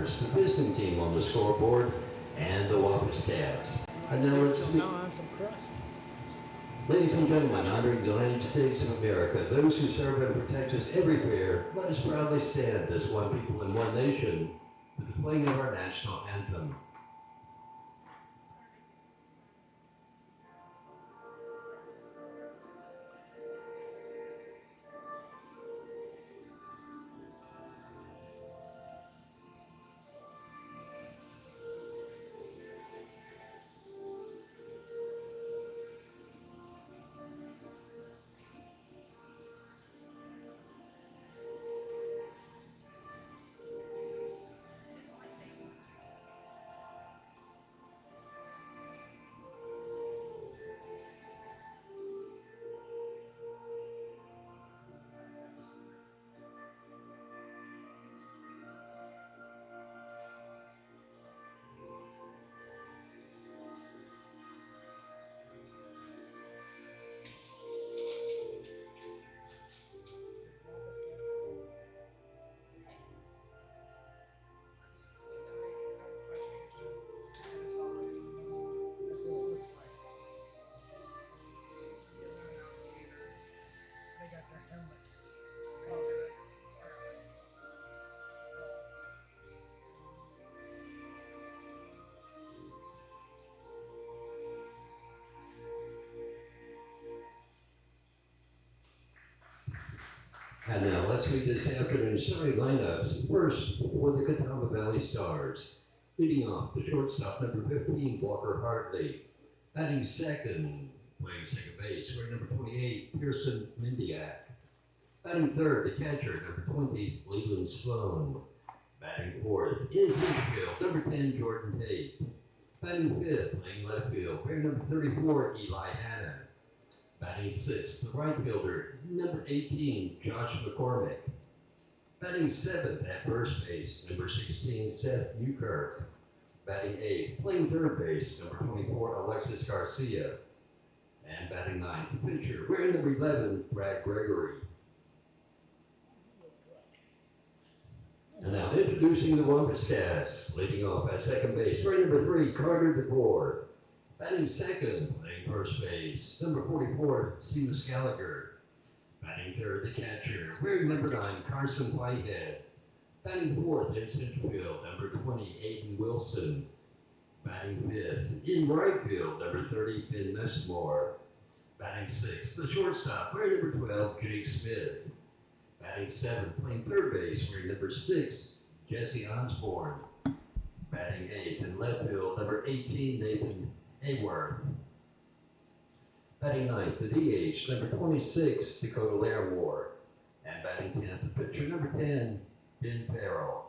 Stars, the visiting team on the scoreboard, and the Wampus Cavs. And now let's meet. Ladies and gentlemen, honoring the United States of America, those who serve and protect us everywhere, let us proudly stand as one people in one nation with the playing of our national anthem. And now let's meet this afternoon's starting lineups. First, for the Catawba Valley Stars. Leading off, the shortstop, number 15, Walker Hartley. Batting second, playing second base, wearing number 28, Pearson Mindiak. Batting third, the catcher, number 20, Leland Sloan. Batting fourth, in center field, number 10, Jordan Tate. Batting fifth, playing left field, wearing number 34, Eli Hanna. Batting sixth, the right fielder, number 18, Josh McCormick. Batting seventh at first base, number 16, Seth Newkirk. Batting eighth, playing third base, number 24, Alexis Garcia. And batting ninth, the pitcher, wearing number 11, Brad Gregory. And now introducing the Wampus Cavs, leading off at second base, wearing number 3, Carter DeVore. Batting second, playing first base, number 44, Seamus Gallagher. Batting third, the catcher, wearing number 9, Carson Whitehead. Batting fourth, in center field, number 20, Aiden Wilson. Batting fifth, in right field, number 30, Ben Messmore. Batting sixth, the shortstop, wearing number 12, Jake Smith. Batting seventh, playing third base, wearing number 6, Jesse Osborne. Batting eighth, in left field, number 18, Nathan Hayworth. Batting ninth, the DH, number 26, Dakota Larimore. And batting 10th, the pitcher, number 10, Ben Farrell.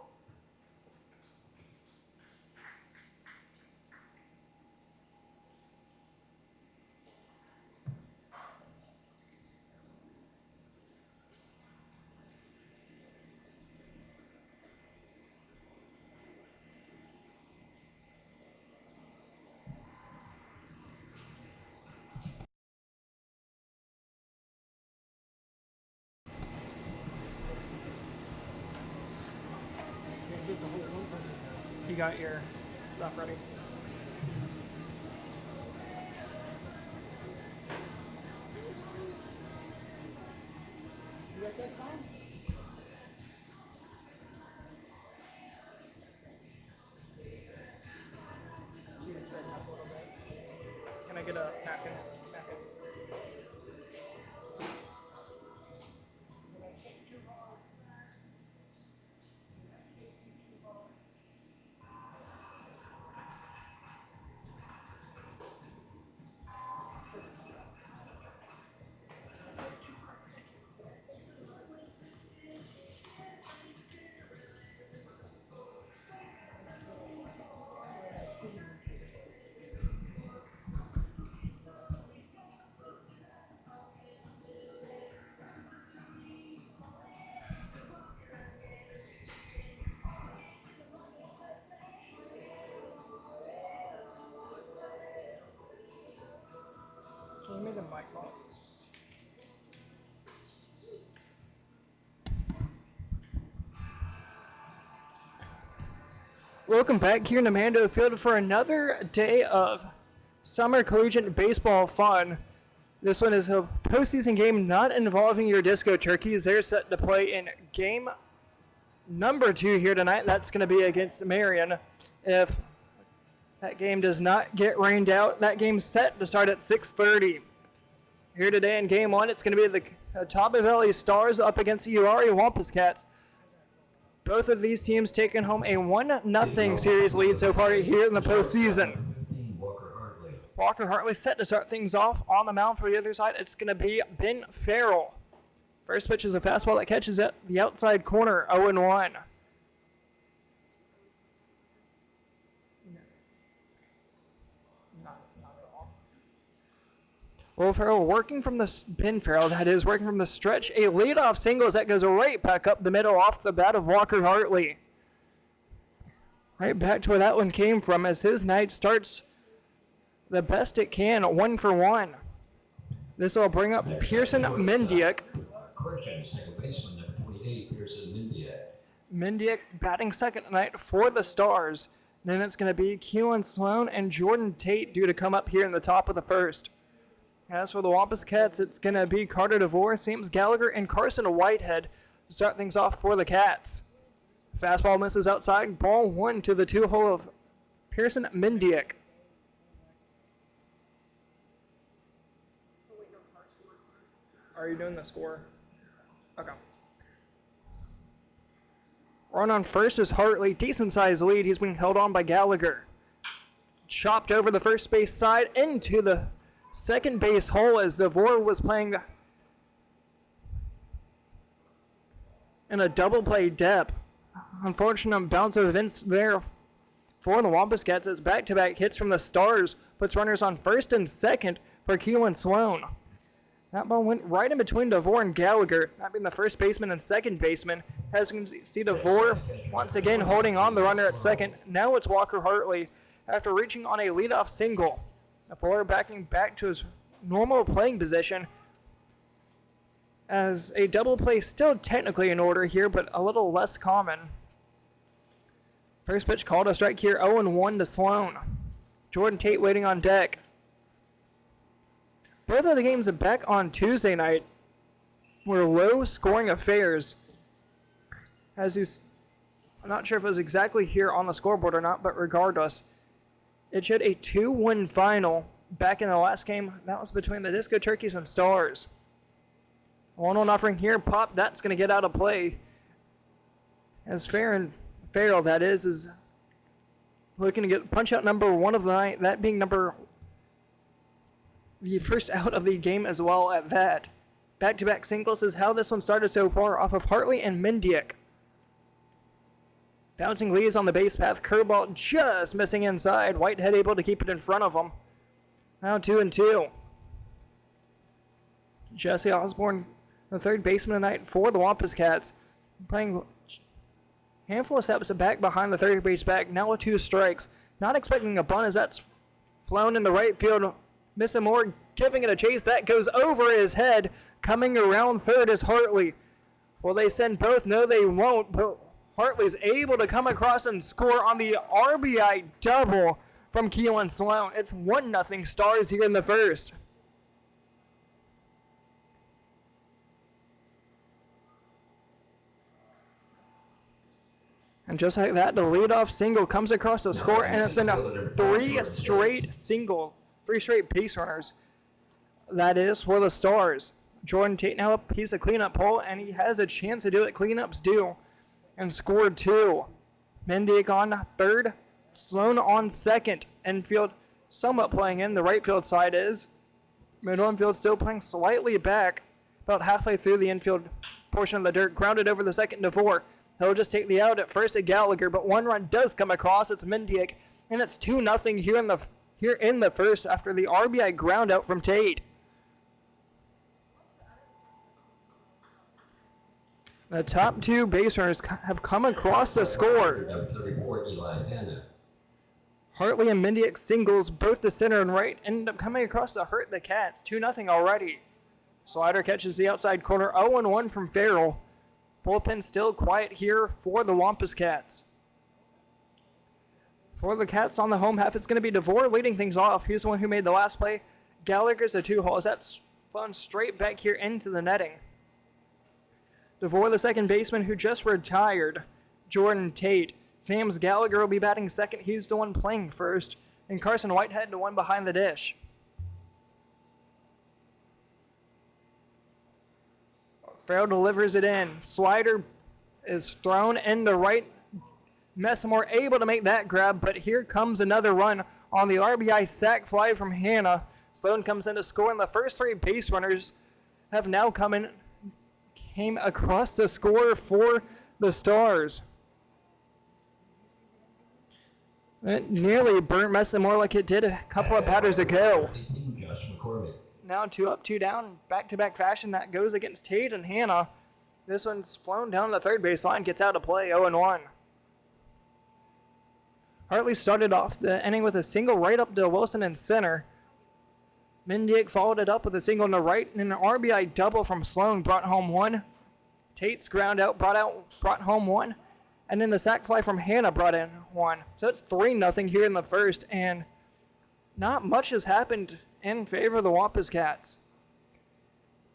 You got your stuff ready? You got that song? You can spread it up a little bit. Can I get a packet? Can you make a mic box? Welcome back here in Mando Field for another day of summer collegiate baseball fun. This one is a postseason game not involving your disco turkeys. They're set to play in game number 2 here tonight. That's going to be against Marion. If that game does not get rained out, that game's set to start at 6:30. Here today in game 1, it's going to be the Catawba Valley Stars up against the Uwharrie Wampus Cats. Both of these teams taking home a 1-0 series lead so far here in the postseason. Walker Hartley set to start things off on the mound for the other side. It's going to be Ben Farrell. First pitch is a fastball that catches at the outside corner, 0-1. Will Farrell working from the Ben Farrell, that is, working from the stretch. A leadoff single that goes right back up the middle off the bat of Walker Hartley. Right back to where that one came from as his night starts the best it can, 1-for-1. This will bring up Pearson Mendiak. Correction, second baseman, number 28, Pearson Mendiak. Mendiak batting second tonight for the Stars. Then it's going to be Keelan Sloan and Jordan Tate due to come up here in the top of the first. As for the Wampus Cats, it's going to be Carter DeVore, Sames Gallagher, and Carson Whitehead to start things off for the Cats. Fastball misses outside, ball 1 to the 2-hole of Pearson Mendiak. Are you doing the score? Okay. Run on first is Hartley, decent sized lead. He's being held on by Gallagher. Chopped over the first base side into the second base hole as DeVore was playing in a double play depth. Unfortunate bounce of events there for the Wampus Cats as back-to-back hits from the Stars puts runners on first and second for Keelan Sloan. That ball went right in between DeVore and Gallagher, that being the first baseman and second baseman. As you can see, DeVore once again holding on the runner at second. Now it's Walker Hartley after reaching on a leadoff single. DeVore backing back to his normal playing position as a double play still technically in order here, but a little less common. First pitch called a strike here, 0-1 to Sloan. Jordan Tate waiting on deck. Both of the games back on Tuesday night were low-scoring affairs. I'm not sure if it was exactly here on the scoreboard or not, but regardless, it showed a 2-1 final back in the last game. That was between the Disco Turkeys and Stars. 1-1 offering here, pop, that's going to get out of play. As Farrell, that is looking to get punch out number 1 of the night, that being the first out of the game as well at that. Back-to-back singles is how this one started so far off of Hartley and Mendiak. Bouncing leads on the base path, curveball just missing inside. Whitehead able to keep it in front of him. Now 2-2. Jesse Osborne, the third baseman tonight for the Wampus Cats, playing a handful of steps back behind the third base back. Now with 2 strikes. Not expecting a bunt as that's flown into right field. Missing more, giving it a chase. That goes over his head. Coming around third is Hartley. Will they send both? No, they won't. But Hartley's able to come across and score on the RBI double from Keelan Sloan. It's 1-0 Stars here in the first. And just like that, the leadoff single comes across the score, and it's been a 3 straight base runners. That is for the Stars. Jordan Tate now up, he's a cleanup pole, and he has a chance to do what cleanups do. And scored 2. Mendiak on third, Sloan on second. Infield somewhat playing in, the right field side is. Middle infield still playing slightly back, about halfway through the infield portion of the dirt. Grounded over the second DeVore. He'll just take the out at first at Gallagher, but 1 run does come across. It's Mendiak, and it's 2-0 here in the first after the RBI ground out from Tate. The top 2 base runners have come across the score. Hartley and Mendiak singles, both to center and right, ended up coming across to hurt the Cats. 2-0 already. Slider catches the outside corner, 0-1 from Farrell. Bullpen still quiet here for the Wampus Cats. For the Cats on the home half, it's going to be DeVore leading things off. He's the one who made the last play. Gallagher's a 2-hole. That's flown straight back here into the netting. DeVore, the second baseman who just retired. Jordan Tate. Sam's Gallagher will be batting second. He's the one playing first. And Carson Whitehead, the one behind the dish. Farrell delivers it in. Slider is thrown into right. Messamore able to make that grab, but here comes another run on the RBI sac fly from Hannah. Sloan comes in to score, and the first three base runners have now came across the score for the Stars. It nearly burnt Messamore like it did a couple of batters ago. Now 2 up, 2 down, back-to-back fashion. That goes against Tate and Hannah. This one's flown down the third base line, gets out of play, 0-1. Hartley started off the inning with a single right up to Wilson in center. Mendick followed it up with a single to right, and an RBI double from Sloan brought home one. Tate's ground out brought home one, and then the sac fly from Hannah brought in one. So it's 3-0 here in the first, and not much has happened in favor of the Wampus Cats.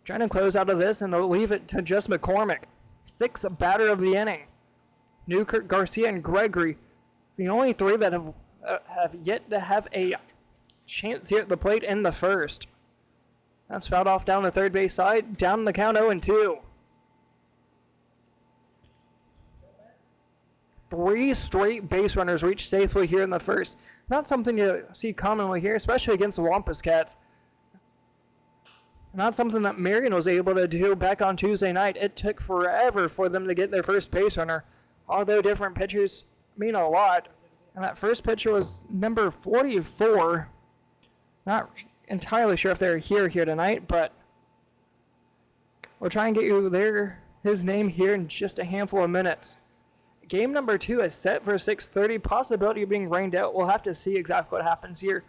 Trying to close out of this and leave it to just McCormick. 6th batter of the inning. Newkirk, Garcia, and Gregory, the only 3 that have yet to have a chance here at the plate in the first. That's fouled off down the third base side. Down the count 0-2. 3 straight base runners reached safely here in the first. Not something you see commonly here, especially against the Wampus Cats. Not something that Marion was able to do back on Tuesday night. It took forever for them to get their first base runner. Although different pitchers mean a lot. And that first pitcher was number 44. Not entirely sure if they're here tonight, but we'll try and get you his name here in just a handful of minutes. Game number 2 is set for 6:30. Possibility of being rained out. We'll have to see exactly what happens here,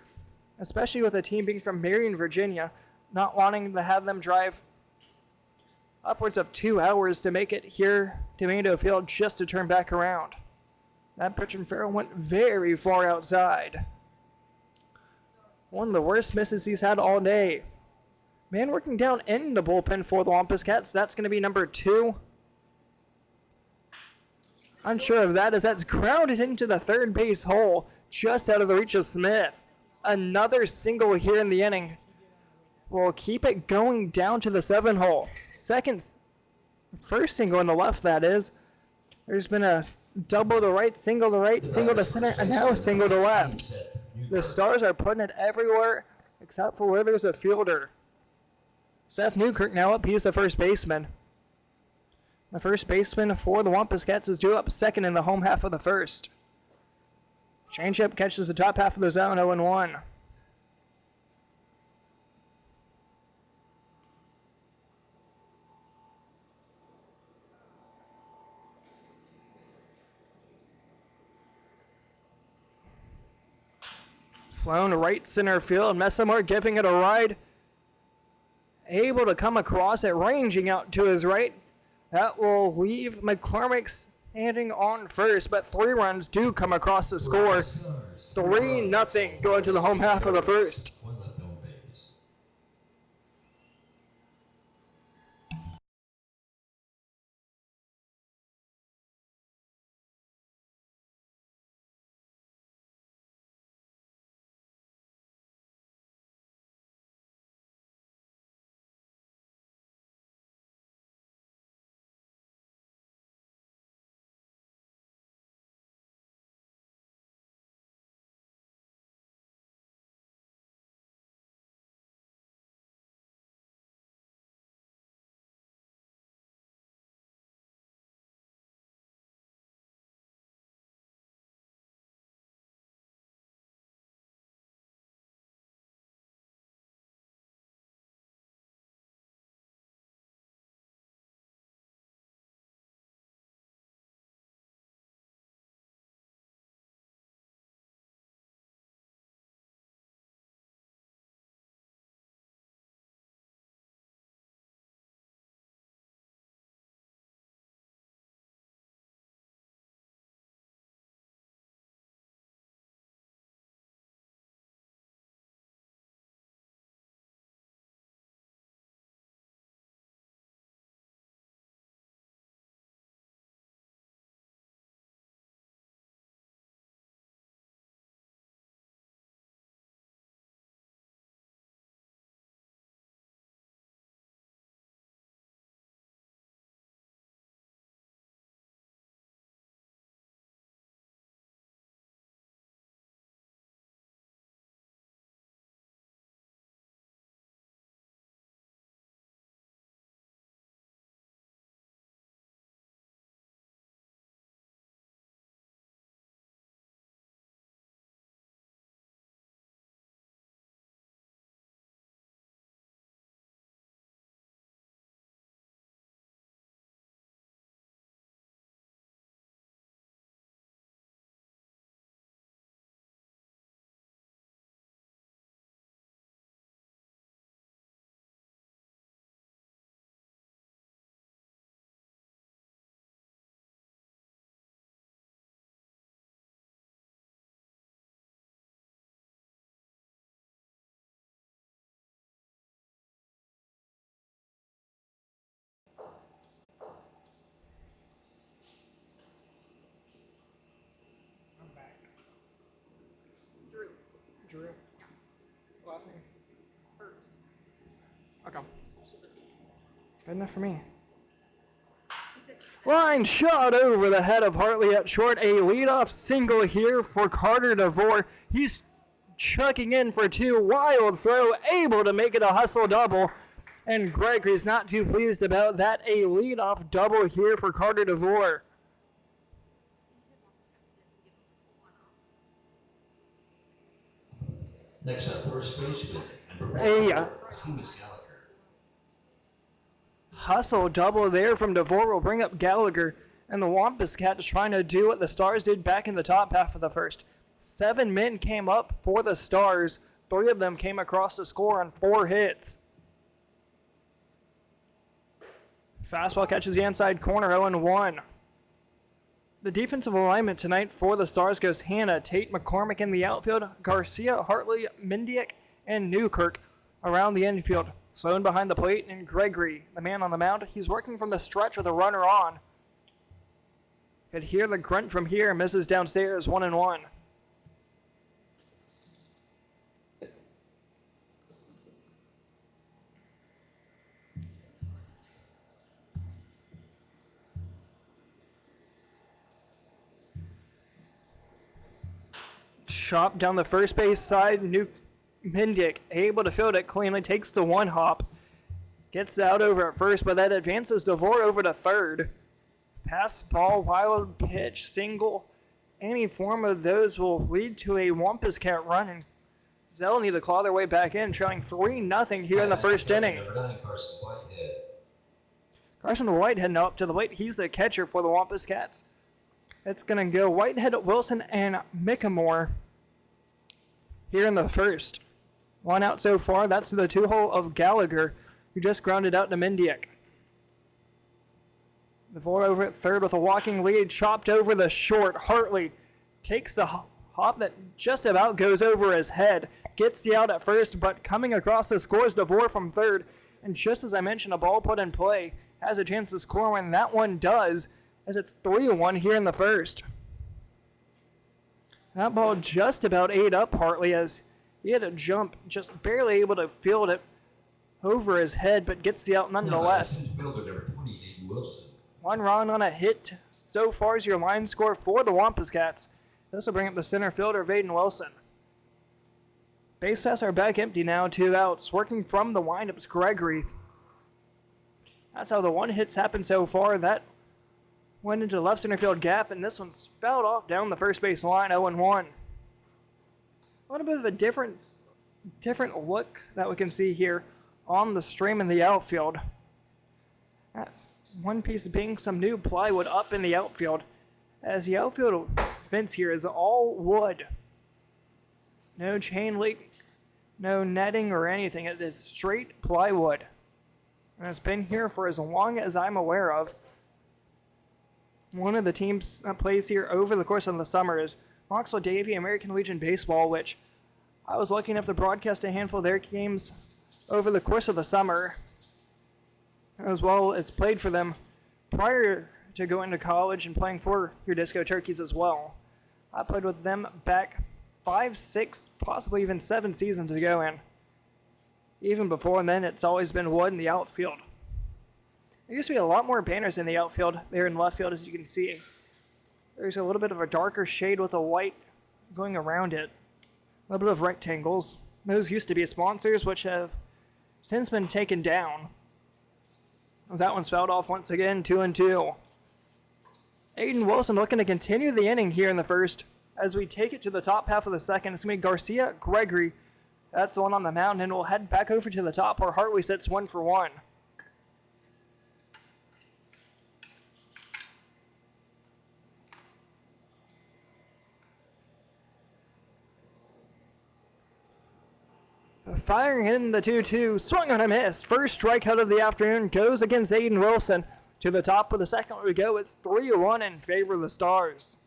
especially with a team being from Marion, Virginia, not wanting to have them drive upwards of 2 hours to make it here to Mando Field just to turn back around. That pitch from Farrell went very far outside. One of the worst misses he's had all day. Man working down in the bullpen for the Wampus Cats. That's going to be number 2. Unsure of that as that's grounded into the third base hole just out of the reach of Smith. Another single here in the inning. We'll keep it going down to the 7 hole. First single in the left, that is. There's been a double to right, single to center, and now a single to left. The Stars are putting it everywhere except for where there's a fielder. Seth Newkirk now up. He's the first baseman. The first baseman for the Wampus Cats is due up second in the home half of the first. Changeup catches the top half of the zone, 0-1. Flown right center field. Messamore giving it a ride. Able to come across it, ranging out to his right. That will leave McCormick standing on first, but 3 runs do come across the score. 3-0 going to the home half of the first. Drew. Last name. Okay. Good enough for me. Line shot over the head of Hartley at short. A leadoff single here for Carter DeVore. He's chucking in for two. Wild throw, able to make it a hustle double. And Gregory's not too pleased about that. A leadoff double here for Carter DeVore. Next up, first baseman, number A 4, Gallagher. hustle double there from DeVore will bring up Gallagher. And the Wampus Cats trying to do what the Stars did back in the top half of the first. 7 men came up for the Stars. 3 of them came across to score on 4 hits. Fastball catches the inside corner, 0-1. The defensive alignment tonight for the Stars goes Hanna, Tate, McCormick in the outfield, Garcia, Hartley, Mendick, and Newkirk around the infield. Sloan behind the plate, and Gregory, the man on the mound, he's working from the stretch with a runner on. Could hear the grunt from here, misses downstairs, 1-1. Chop down the first base side. Mendick able to field it cleanly. Takes the one hop. Gets out over at first, but that advances DeVore over to third. Pass, ball, wild pitch, single. Any form of those will lead to a Wampus Cat run, and Zell need to claw their way back in, trailing 3-0 here in the first inning. Carson Whitehead now up to the plate. He's the catcher for the Wampus Cats. It's going to go Whitehead, Wilson, and Mickamore here in the first. 1 out so far. That's the 2-hole of Gallagher, who just grounded out to Mendick. DeVore over at third with a walking lead. Chopped over the short. Hartley takes the hop that just about goes over his head. Gets the out at first, but coming across the scores DeVore from third. And just as I mentioned, a ball put in play has a chance to score when that one does, as it's 3-1 here in the first. That ball just about ate up Hartley as he had a jump, just barely able to field it over his head, but gets the out nonetheless. One run on a hit so far is your line score for the Wampus Cats. This will bring up the center fielder, Vaden Wilson. Base paths are back empty now, 2 outs. Working from the windups, Gregory. That's how the 1 hits happen so far. That went into the left center field gap, and this one's fouled off down the first base line, 0-1. A little bit of a different look that we can see here on the stream in the outfield. That one piece being some new plywood up in the outfield, as the outfield fence here is all wood. No chain link, no netting or anything. It is straight plywood. And it's been here for as long as I'm aware of. One of the teams that plays here over the course of the summer is Knoxville Davie American Legion Baseball, which I was lucky enough to broadcast a handful of their games over the course of the summer, as well as played for them prior to going to college and playing for your Disco Turkeys as well. I played with them back 5, 6, possibly even 7 seasons ago, and even before then, it's always been wood in the outfield. There used to be a lot more banners in the outfield there in left field, as you can see. There's a little bit of a darker shade with a white going around it. A little bit of rectangles. Those used to be sponsors, which have since been taken down. That one's fouled off once again, 2-2. Aiden Wilson looking to continue the inning here in the first. As we take it to the top half of the second, it's going to be Garcia, Gregory. That's the one on the mound, and we'll head back over to the top where Hartley sits 1 for 1. Firing in the 2-2, swung on a miss. First strikeout of the afternoon goes against Aiden Wilson. To the top of the second we go. It's 3-1 in favor of the Stars.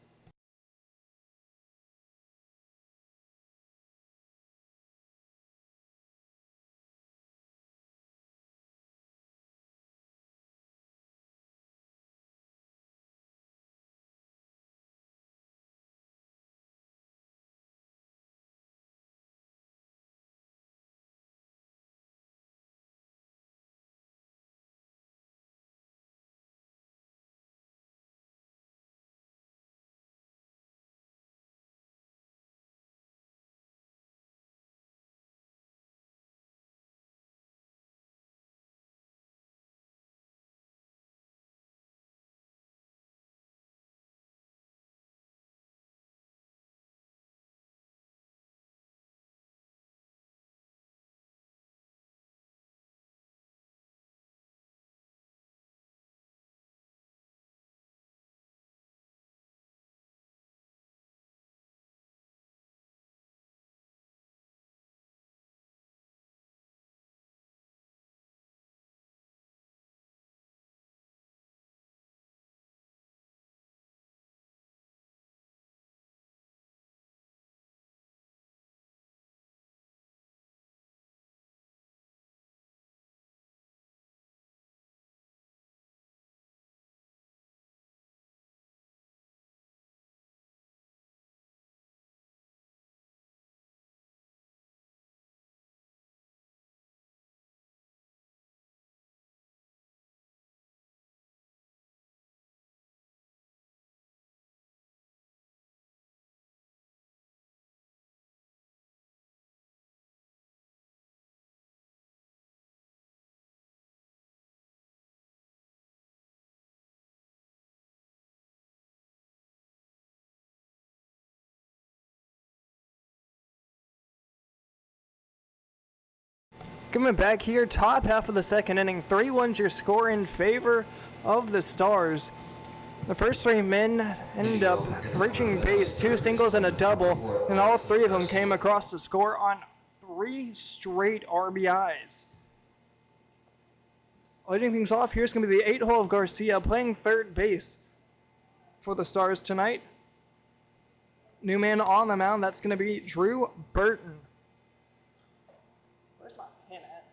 Coming back here, top half of the second inning, 3-1's your score in favor of the Stars. The first three men ended up reaching base, 2 singles and a double, and all 3 of them came across the score on 3 straight RBIs. Leading things off, here's going to be the 8-hole of Garcia playing third base for the Stars tonight. New man on the mound, that's going to be Drew Burton. Where's my pen at?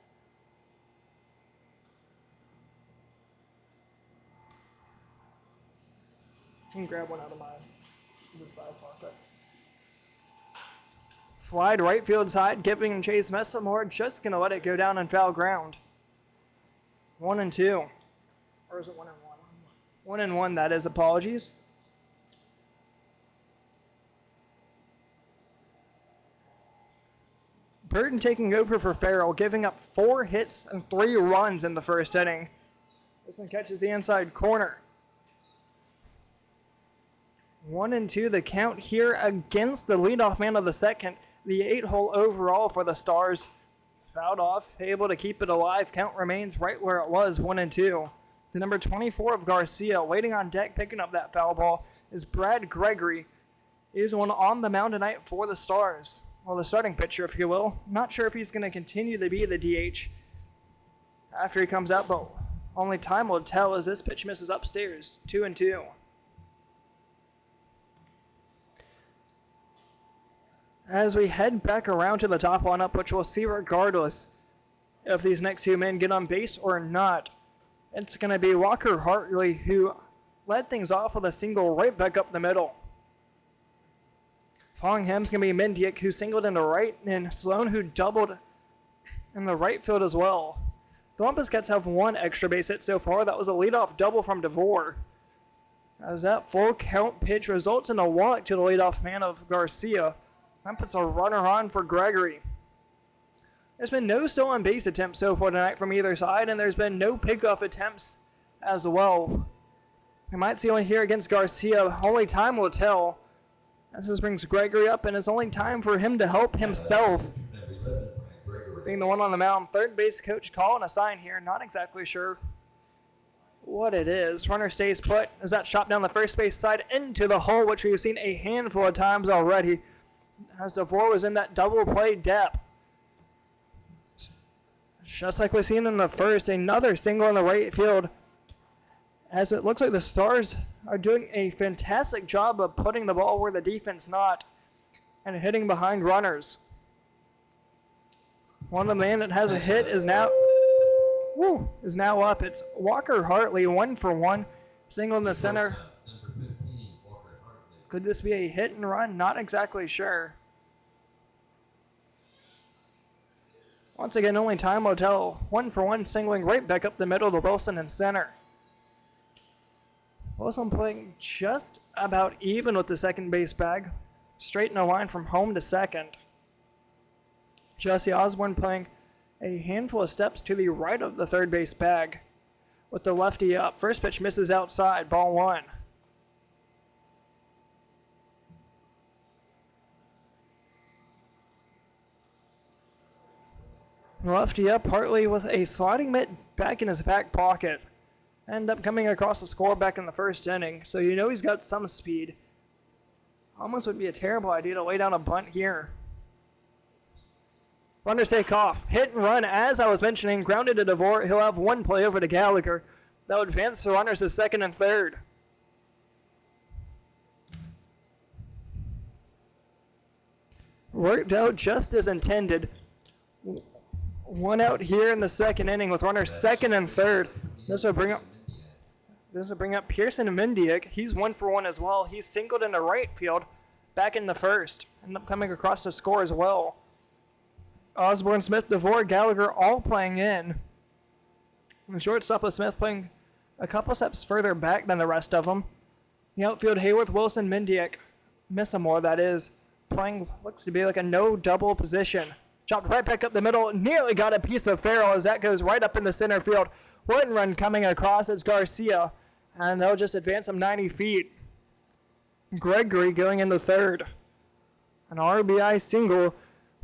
I can grab one out of the side pocket. Fly to right field side, giving Chase Messamore, just going to let it go down and foul ground. 1-2. Or is it 1-1? 1-1, that is. Apologies. Burton taking over for Farrell, giving up 4 hits and 3 runs in the first inning. This one catches the inside corner. 1-2 the count here against the leadoff man of the second. The 8-hole overall for the Stars. Fouled off, able to keep it alive. Count remains right where it was, 1-2. The number 24 of Garcia waiting on deck, picking up that foul ball, is Brad Gregory. He's one on the mound tonight for the Stars. Well, the starting pitcher, if you will. Not sure if he's going to continue to be the DH after he comes out, but only time will tell as this pitch misses upstairs, 2-2. As we head back around to the top lineup, which we'll see regardless if these next 2 men get on base or not, it's going to be Walker Hartley who led things off with a single right back up the middle. Following him is going to be Mendiek, who singled into right, and Sloan, who doubled in the right field as well. The Wampus Cats have 1 extra base hit so far. That was a leadoff double from DeVore. As that full count pitch results in a walk to the leadoff man of Garcia. That puts a runner on for Gregory. There's been no stolen base attempts so far tonight from either side, and there's been no pickoff attempts as well. We might see one here against Garcia. Only time will tell. As this brings Gregory up, and it's only time for him to help himself. Being the one on the mound, third base coach calling a sign here. Not exactly sure what it is. Runner stays put as that shot down the first base side into the hole, which we've seen a handful of times already. As DeVore was in that double play depth. Just like we've seen in the first, another single in the right field. As it looks like the Stars are doing a fantastic job of putting the ball where the defense not and hitting behind runners. One of the men that has a hit is now up. It's Walker Hartley, 1 for 1. Single in the center. Could this be a hit and run? Not exactly sure. Once again, only time will tell. 1 for 1, singling right back up the middle to Wilson in center. Wilson playing just about even with the second base bag. Straight in a line from home to second. Jesse Osborne playing a handful of steps to the right of the third base bag with the lefty up. First pitch misses outside, ball 1. Lefty up, Hartley with a sliding mitt back in his back pocket. End up coming across the score back in the first inning, so you know he's got some speed. Almost would be a terrible idea to lay down a bunt here. Runners take off. Hit and run, as I was mentioning, grounded to DeVore. He'll have 1 play over to Gallagher. That would advance the runners to second and third. Worked out just as intended. 1 out here in the second inning with runners second and third. This will bring up Pearson Mendiek. He's 1 for 1 as well. He's singled into right field back in the first. End up coming across the score as well. Osborne, Smith, DeVore, Gallagher all playing in. The shortstop of Smith playing a couple steps further back than the rest of them. The outfield, Hayworth, Wilson, Mendiek, Missamore, that is, playing looks to be like a no double position. Chopped right back up the middle, nearly got a piece of Farrell as that goes right up in the center field. 1 run coming across, it's Garcia, and they'll just advance him 90 feet. Gregory going into third. An RBI single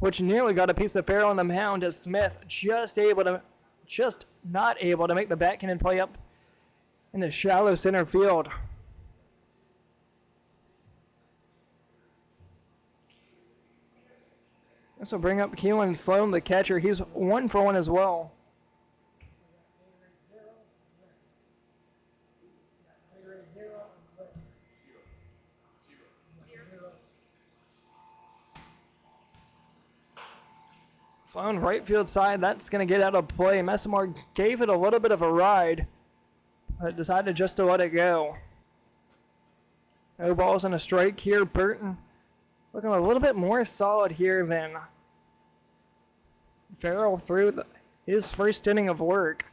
which nearly got a piece of fair on the mound as Smith just not able to make the backhanded play up in the shallow center field. This will bring up Keelan Sloan, the catcher. He's 1 for 1 as well. Sloan right field side. That's going to get out of play. Messamore gave it a little bit of a ride, but decided just to let it go. No balls and a strike here. Burton looking a little bit more solid here than Farrell through his first inning of work.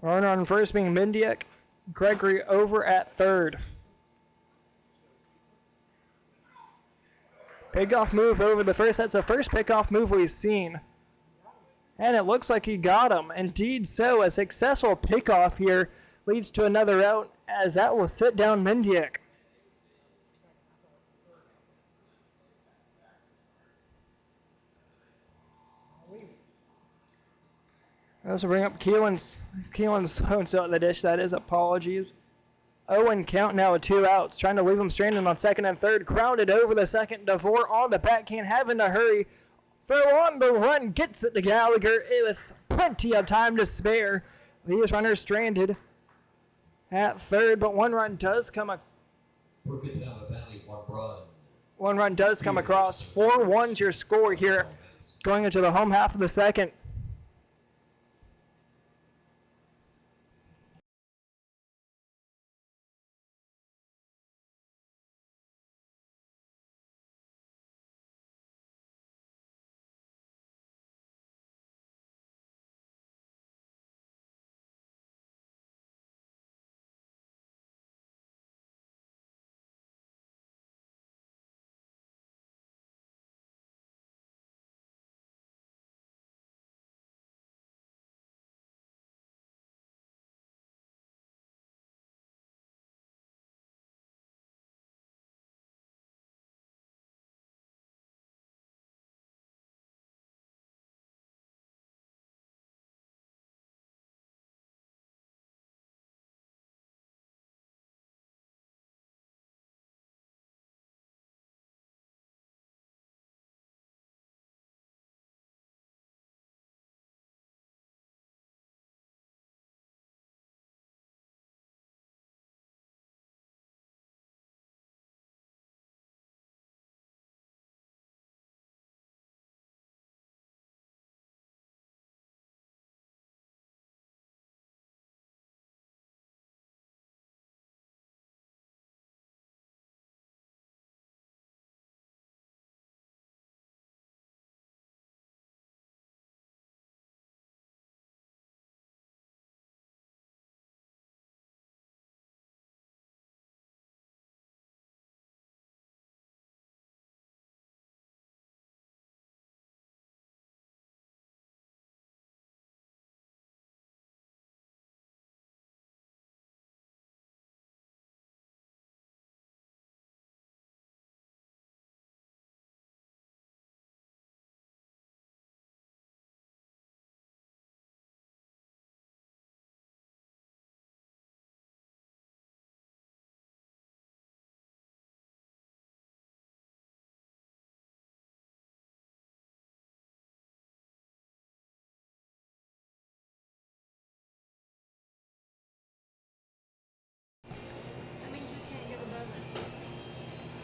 Runner on first being Mendiak. Gregory over at third. Pickoff move over the first. That's the first pickoff move we've seen. And it looks like he got him. Indeed so. A successful pickoff here leads to another out, as that will sit down Mendiak. This will bring up Keelan's phone's out the dish. That is, apologies. 0 count now with 2 outs. Trying to leave him stranded on second and third. Grounded over the second. DeVore on the backhand, having to hurry. Throw on the run. Gets it to Gallagher with plenty of time to spare. These runners stranded at third, but one run does come across. 4-1's your score here going into the home half of the second.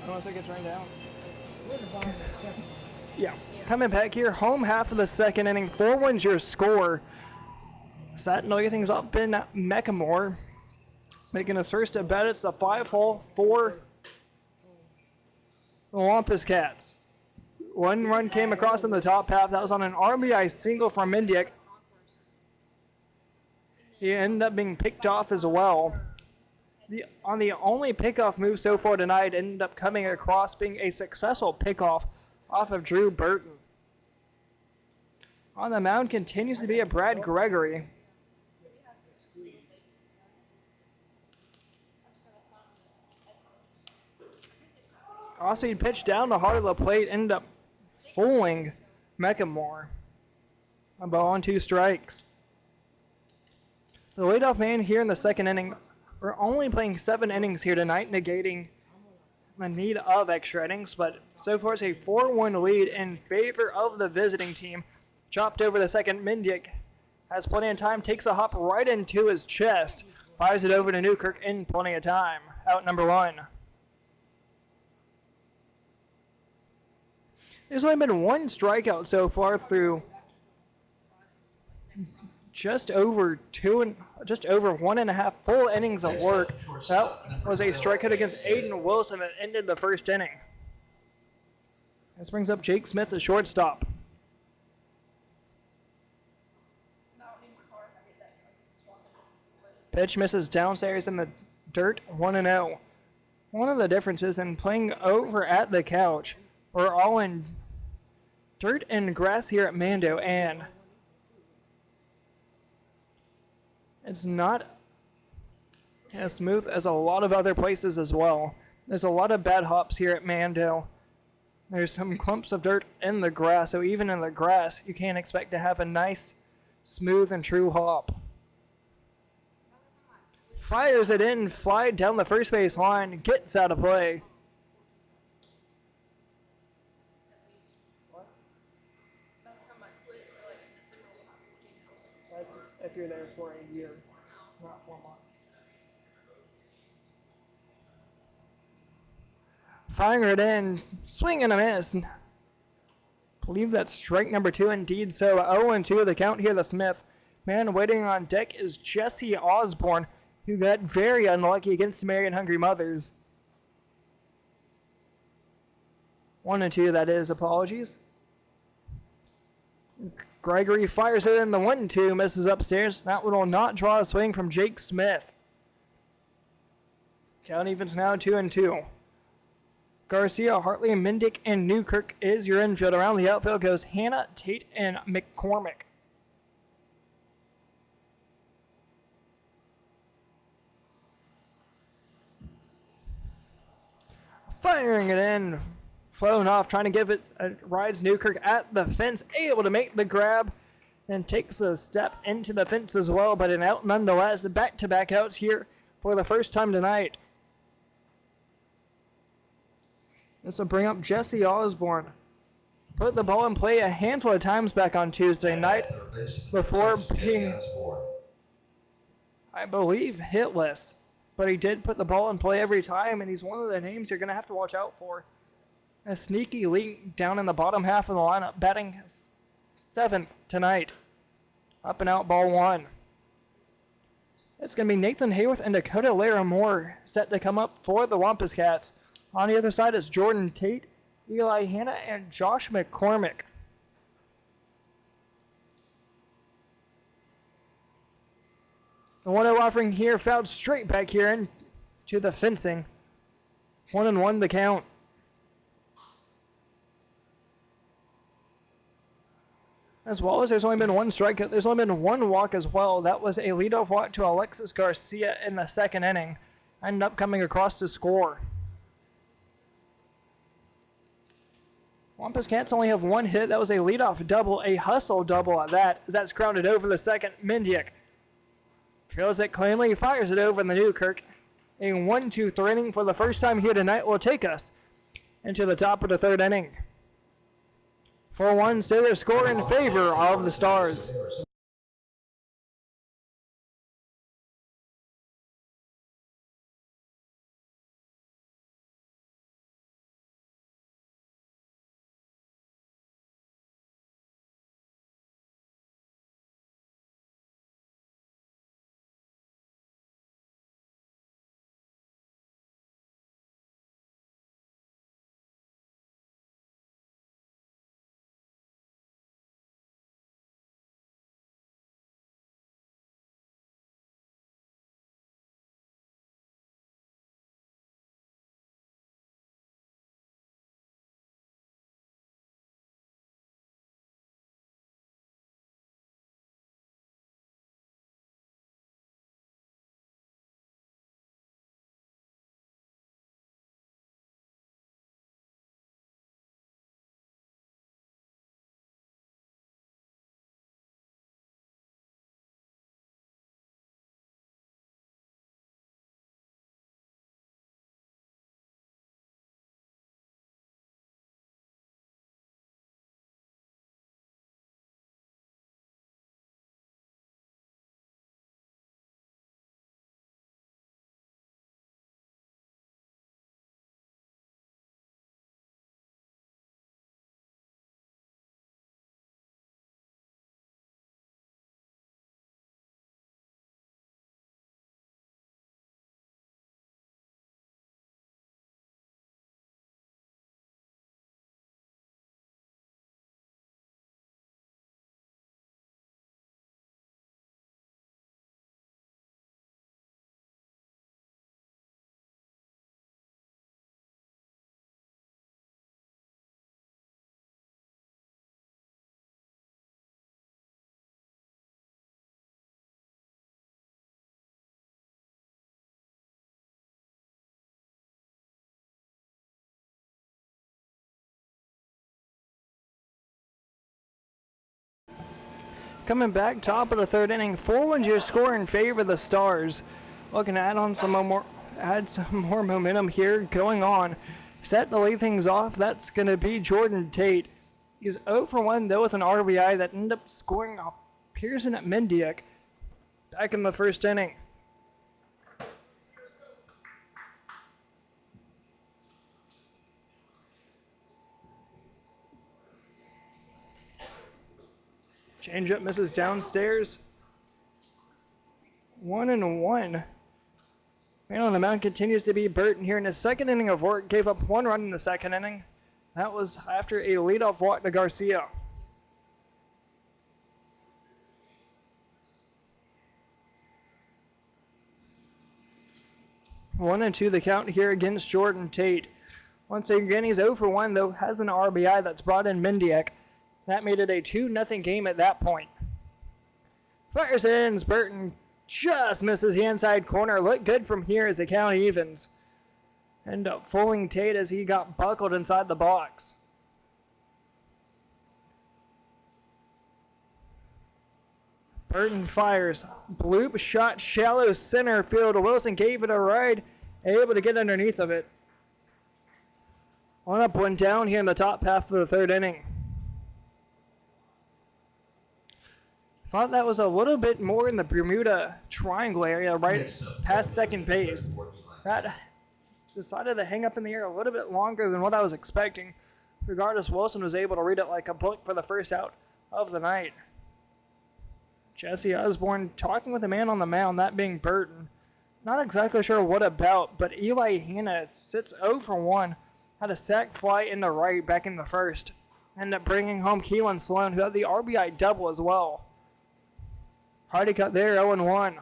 Unless it gets rained out. Yeah. Coming back here, home half of the second inning. 4-1's your score. Starting to get things up in Mechamore. Making his first at bat. It's the 5-hole for the Wampus Cats. One run came across in the top half. That was on an RBI single from Mendiak. He ended up being picked off as well. On the only pickoff move so far tonight, ended up coming across being a successful pickoff off of Drew Burton. On the mound continues to be a Brad Gregory. Off-speed pitch down the heart of the plate, ended up fooling Mechamore. A ball on 2 strikes. The leadoff man here in the second inning. We're only playing 7 innings here tonight, negating the need of extra innings, but so far it's a 4-1 lead in favor of the visiting team. Chopped over the second. Mendick has plenty of time, takes a hop right into his chest, fires it over to Newkirk in plenty of time. Out number 1. There's only been 1 strikeout so far through just over 1.5 full innings of work. That was a strikeout against Aiden Wilson that ended the first inning. This brings up Jake Smith, the shortstop. Pitch misses downstairs in the dirt, 1-0. One of the differences in playing over at the couch, we're all in dirt and grass here at Mando, and it's not as smooth as a lot of other places as well. There's a lot of bad hops here at Mando. There's some clumps of dirt in the grass, so even in the grass, you can't expect to have a nice, smooth, and true hop. Fires it in, fly down the first base line, gets out of play. That's if you're there for a year, not 4 months. Firing it in, swing and a miss. I believe that's strike number 2, indeed so. 0-2 the count here, the Smith. Man waiting on deck is Jesse Osborne, who got very unlucky against Marion Hungry Mothers. 1-2, that is, apologies. Gregory fires it in, the 1-2, misses upstairs. That one will not draw a swing from Jake Smith. Count evens now 2-2. Garcia, Hartley, Mendick, and Newkirk is your infield. Around the outfield goes Hannah, Tate, and McCormick. Firing it in, flown off, trying to give it, rides Newkirk at the fence, able to make the grab, and takes a step into the fence as well, but an out nonetheless. Back-to-back outs here for the first time tonight. This will bring up Jesse Osborne. Put the ball in play a handful of times back on Tuesday night before being, I believe, hitless. But he did put the ball in play every time, and he's one of the names you're going to have to watch out for. A sneaky link down in the bottom half of the lineup, batting 7th tonight. Up and out, ball 1. It's going to be Nathan Hayworth and Dakota Laramore set to come up for the Wampus Cats. On the other side is Jordan Tate, Eli Hanna, and Josh McCormick. The 1-0 offering here fouled straight back here into the fencing. 1-1 the count. As well as there's only been 1 strikeout, there's only been 1 walk as well. That was a leadoff walk to Alexis Garcia in the second inning. Ended up coming across to score. Wampus Cats only have 1 hit. That was a leadoff double, a hustle double at that, as that's grounded over the second. Mendick fields it cleanly, fires it over in the Newkirk. A 1-2 inning for the first time here tonight will take us into the top of the 3rd inning. 4-1, so their score in favor of the Stars. Coming back, top of the third inning, 4-1 your score in favor of the Stars. Looking to add some more momentum here going on. Set to lead things off, that's going to be Jordan Tate. He's 0 for 1 though with an RBI that ended up scoring Pearson at Mendiak back in the first inning. Changeup misses downstairs. 1-1. Man on the mound continues to be Burton here in his second inning of work. Gave up 1 run in the second inning. That was after a leadoff walk to Garcia. One and two the count here against Jordan Tate. Once again, he's 0 for 1 though, has an RBI that's brought in Mendiak. That made it a 2-0 game at that point. Fires in, Burton just misses the inside corner. Looked good from here as the count evens. End up fooling Tate as he got buckled inside the box. Burton fires. Bloop shot shallow center field. Wilson gave it a ride. Able to get underneath of it. 1 up, 1 down here in the top half of the third inning. Thought that was a little bit more in the Bermuda Triangle area, right past second base. That decided to hang up in the air a little bit longer than what I was expecting. Regardless, Wilson was able to read it like a book for the first out of the night. Jesse Osborne talking with a man on the mound, that being Burton. Not exactly sure what about, but Eli Hanna sits 0 for 1. Had a sac fly in the right back in the first. Ended up bringing home Keelan Sloan, who had the RBI double as well. Hardy cut there, 0-1.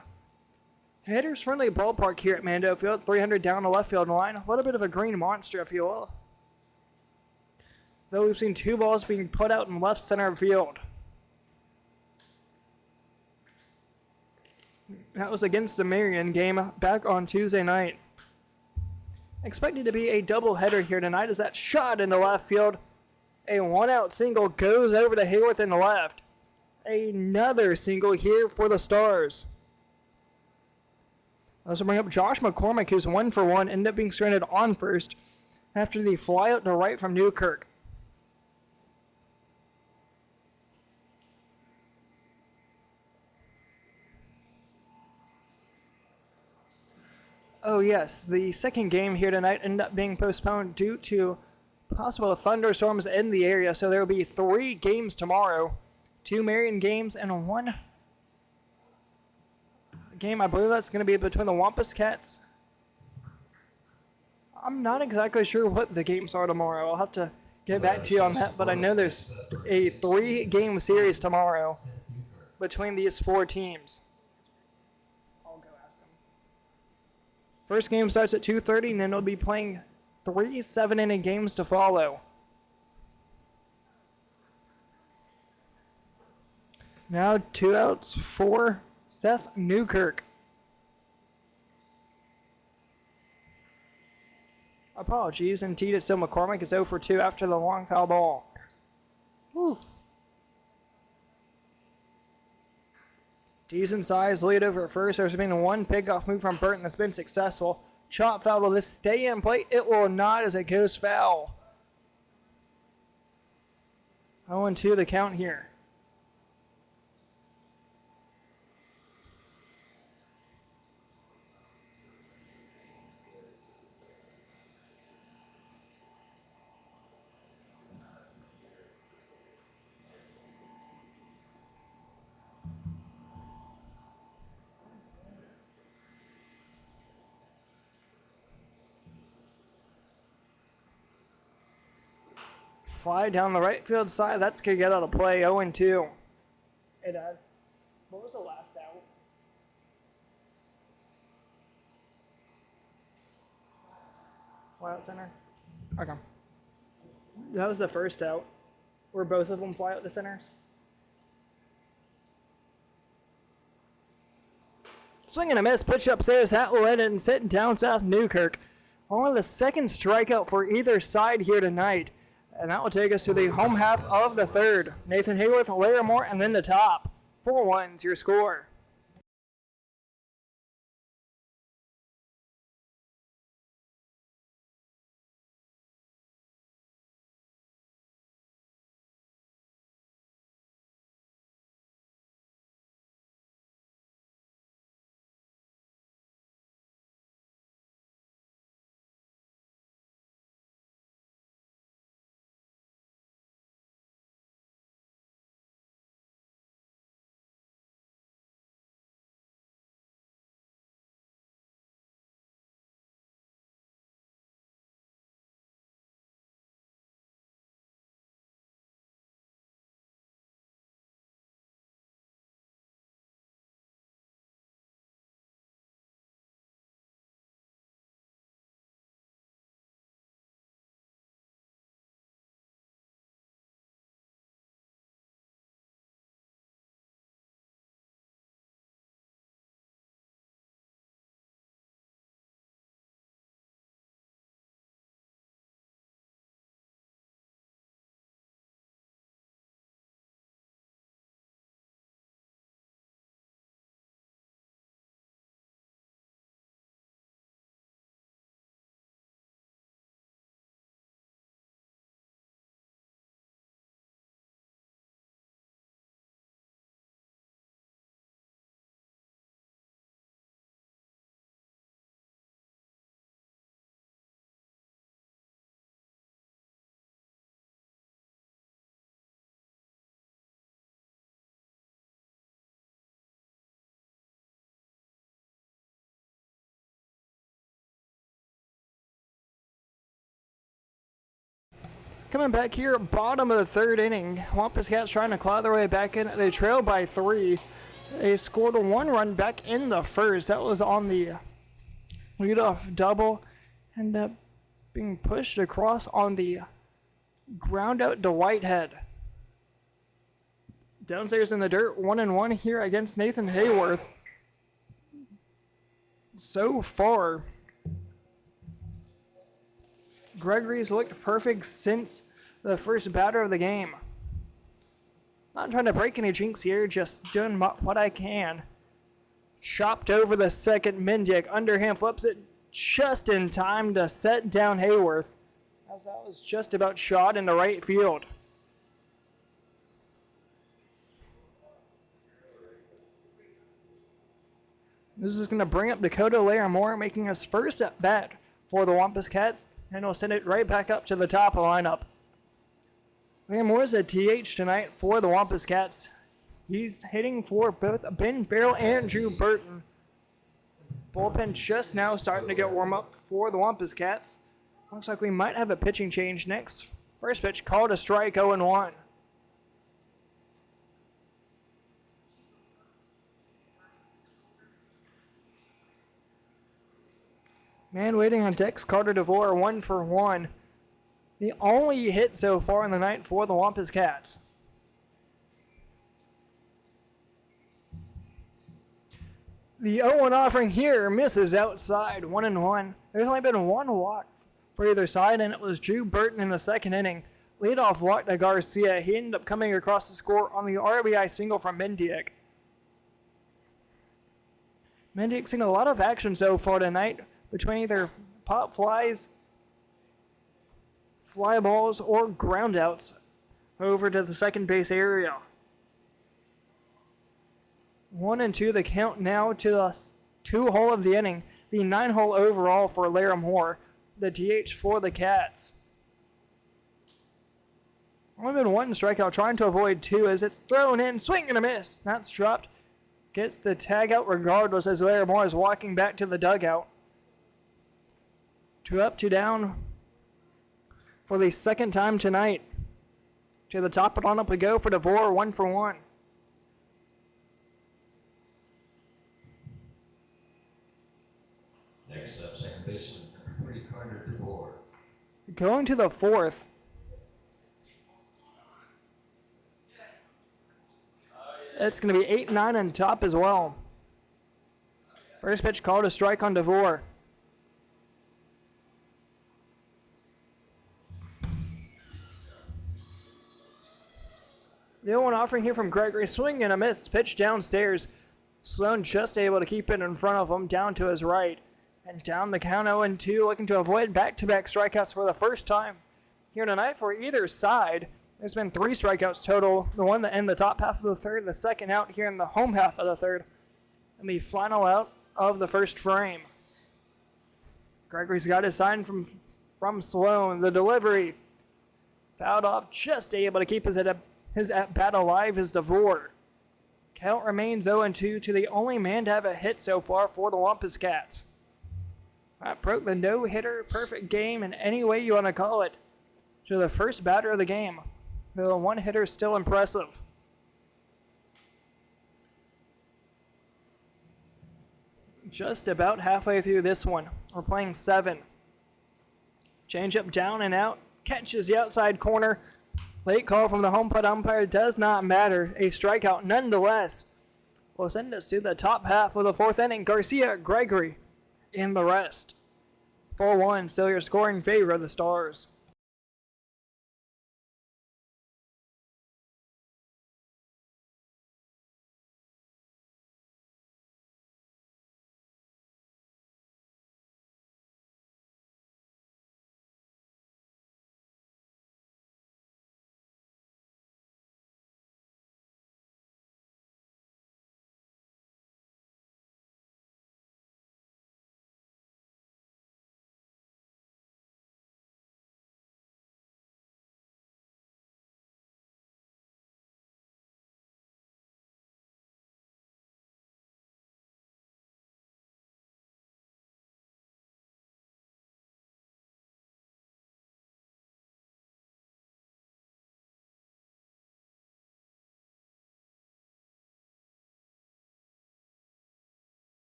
Hitters friendly ballpark here at Mando Field, 300 down the left field line. A little bit of a green monster, if you will. Though we've seen 2 balls being put out in left center field. That was against the Marion game back on Tuesday night. Expected to be a doubleheader here tonight as that shot into left field. A 1-out single goes over to Hayworth in the left. Another single here for the Stars. Let's bring up Josh McCormick, who's 1 for 1, ended up being stranded on first after the fly out to right from Newkirk. Oh yes, the second game here tonight ended up being postponed due to possible thunderstorms in the area, so there will be 3 games tomorrow. 2 Marion games and 1 game, I believe that's going to be between the Wampus Cats. I'm not exactly sure what the games are tomorrow. I'll have to get back to you on that, but I know there's a 3-game series tomorrow between these 4 teams. I'll go ask them. First game starts at 2:30, and then we'll be playing 3 7-inning games to follow. Now 2 outs for Seth Newkirk. Apologies, indeed it's still McCormick. It's 0 for 2 after the long foul ball. Woo. Decent size lead over at first. There's been 1 pickoff move from Burton that's been successful. Chop foul, will this stay in play? It will not as it goes foul. 0-2 the count here. Fly down the right field side. That's going to get out of play. 0-2. Hey, Dad. What was the last out? Fly out center? Okay. That was the first out. Were both of them fly out to centers? Swing and a miss. Pitch upstairs. That will end it and sitting down south Newkirk. Only the second strikeout for either side here tonight. And that will take us to the home half of the third. Nathan Hayworth, Laramore, and then the top. 4-1's your score. Coming back here, bottom of the third inning, Wampus Cats trying to claw their way back in. They trail by 3. They scored 1 run back in the first. That was on the leadoff double. Ended up being pushed across on the ground out to Whitehead. Downstairs in the dirt, 1-1 here against Nathan Hayworth. So far, Gregory's looked perfect since the first batter of the game. Not trying to break any jinx here, just doing what I can. Chopped over the second. Mendick underhand flips it just in time to set down Hayworth, as that was just about shot into right field. This is going to bring up Dakota Laramore, making his first at bat for the Wampus Cats, and we'll send it right back up to the top of the lineup. Laramore's a TH tonight for the Wampus Cats. He's hitting for both Ben Farrell and Drew Burton. Bullpen just now starting to get warm up for the Wampus Cats. Looks like we might have a pitching change next. First pitch called a strike, 0-1. Man waiting on Dex Carter DeVore, 1 for 1. The only hit so far in the night for the Wampus Cats. The 0-1 offering here misses outside, 1-1. There's only been 1 walk for either side, and it was Drew Burton in the second inning. Leadoff walk to Garcia. He ended up coming across the score on the RBI single from Mendick. Mendick's seen a lot of action so far tonight, between either pop flies, fly balls, or ground outs over to the second base area. 1-2 the count now to the 2-hole of the inning. The 9-hole overall for Laramore, the DH for the Cats. Only been 1 strikeout, trying to avoid 2 as it's thrown in, swing and a miss. That's dropped. Gets the tag out regardless as Laramore is walking back to the dugout. 2 up, 2 down for the second time tonight. To the top of the lineup we go for DeVore, 1 for 1. Next up, second baseman, number 40, Carter DeVore. Going to the 4th. It's going to be 8-9 and top as well. First pitch called a strike on DeVore. The 0-1 offering here from Gregory. Swing and a miss. Pitch downstairs. Sloan just able to keep it in front of him, down to his right. And down the count 0-2, looking to avoid back-to-back strikeouts for the first time here tonight for either side. There's been 3 strikeouts total. The one that in the top half of the third, the second out here in the home half of the third, and the final out of the first frame. Gregory's got his sign from Sloan. The delivery fouled off, just able to keep his at-bat alive is DeVore. Count remains 0-2 to the only man to have a hit so far for the Wampus Cats. That broke the no-hitter perfect game in any way you want to call it to the first batter of the game. The one hitter still impressive. Just about halfway through this one. We're playing 7. Changeup down and out. Catches the outside corner. Late call from the home plate umpire. Does not matter. A strikeout nonetheless. Will send us to the top half of the 4th inning. Garcia, Gregory in the rest. 4-1. Still your score in favor of the Stars.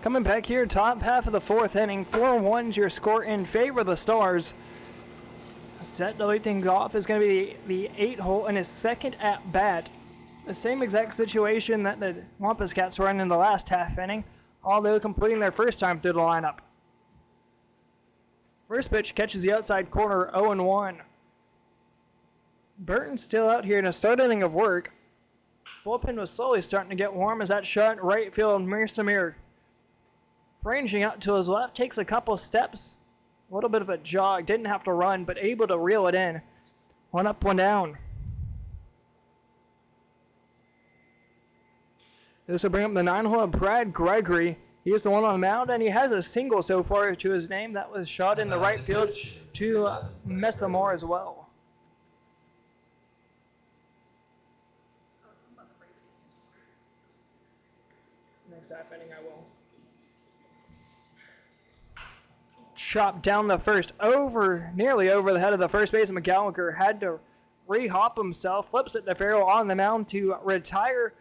Coming back here, top half of the 4th inning. 4-1's your score in favor of the Stars. Set to lead things off is going to be the 8-hole in his second at-bat. The same exact situation that the Wampus Cats were in the last half inning, although completing their first time through the lineup. First pitch catches the outside corner, 0-1. Burton's still out here in a third inning of work. Bullpen was slowly starting to get warm as that shot right field, Samir ranging out to his left, takes a couple steps, a little bit of a jog, didn't have to run, but able to reel it in. 1 up, 1 down. This will bring up the 9-hole of Brad Gregory. He's the one on the mound, and he has a single so far to his name. That was shot in the right field to Messamore as well. Next half inning I will. Chopped down the first, nearly over the head of the first baseman. Gallagher had to re-hop himself, flips it to Farrell on the mound to retire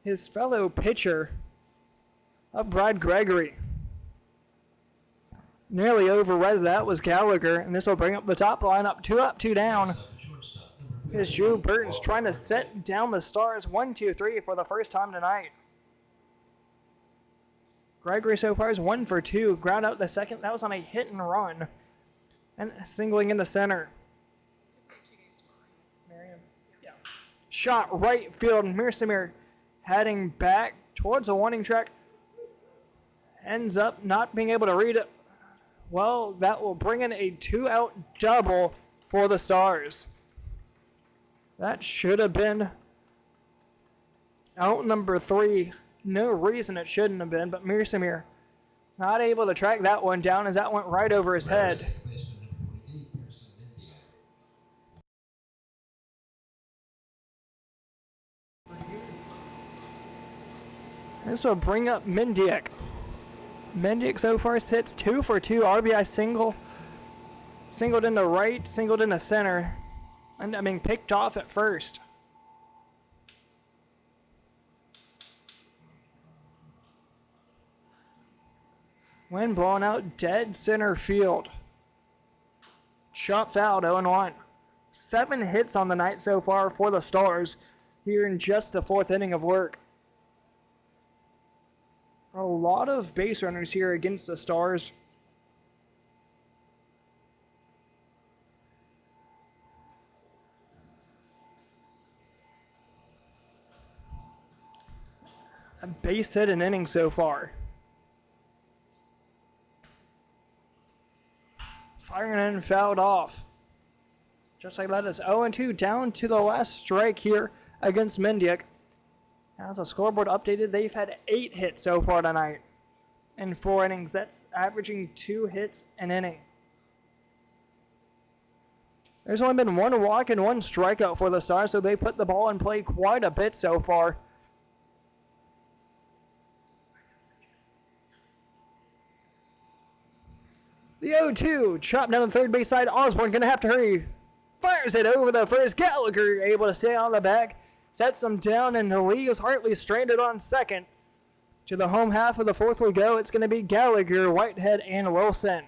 his fellow pitcher of Brad Gregory. Nearly overread that was Gallagher, and this will bring up the top lineup. 2 up, 2 down. Here's Drew Burton's trying to set down the Stars 1-2-3 for the first time tonight. Gregory so far is 1 for 2. Ground out the second. That was on a hit and run. And singling in the center. Yeah. Shot right field. Mirsamir heading back towards the warning track. Ends up not being able to read it. Well, that will bring in a 2-out double for the Stars. That should have been out number 3. No reason it shouldn't have been, but Mirsamir Not able to track that one down as that went right over his head. Second baseman number 48, Pearson Mendiak. This will bring up Mendiak. Mendiak so far hits 2 for 2. RBI single. Singled into right, singled into center. And I mean picked off at first. Wind blowing out dead center field. Shot fouled, 0-1. 7 hits on the night so far for the Stars here in just the 4th inning of work. A lot of base runners here against the Stars. A base hit an inning so far. Firing in, fouled off. Just like that, it's 0-2 down to the last strike here against Mendiak. As the scoreboard updated, they've had 8 hits so far tonight in 4 innings. That's averaging 2 hits an inning. There's only been 1 walk and 1 strikeout for the Stars, so they put the ball in play quite a bit so far. The 0-2, chopped down the third base side. Osborne gonna have to hurry. Fires it over the first. Gallagher able to stay on the back. Sets him down, and leaves Hartley stranded on second. To the home half of the 4th we go. It's gonna be Gallagher, Whitehead, and Wilson.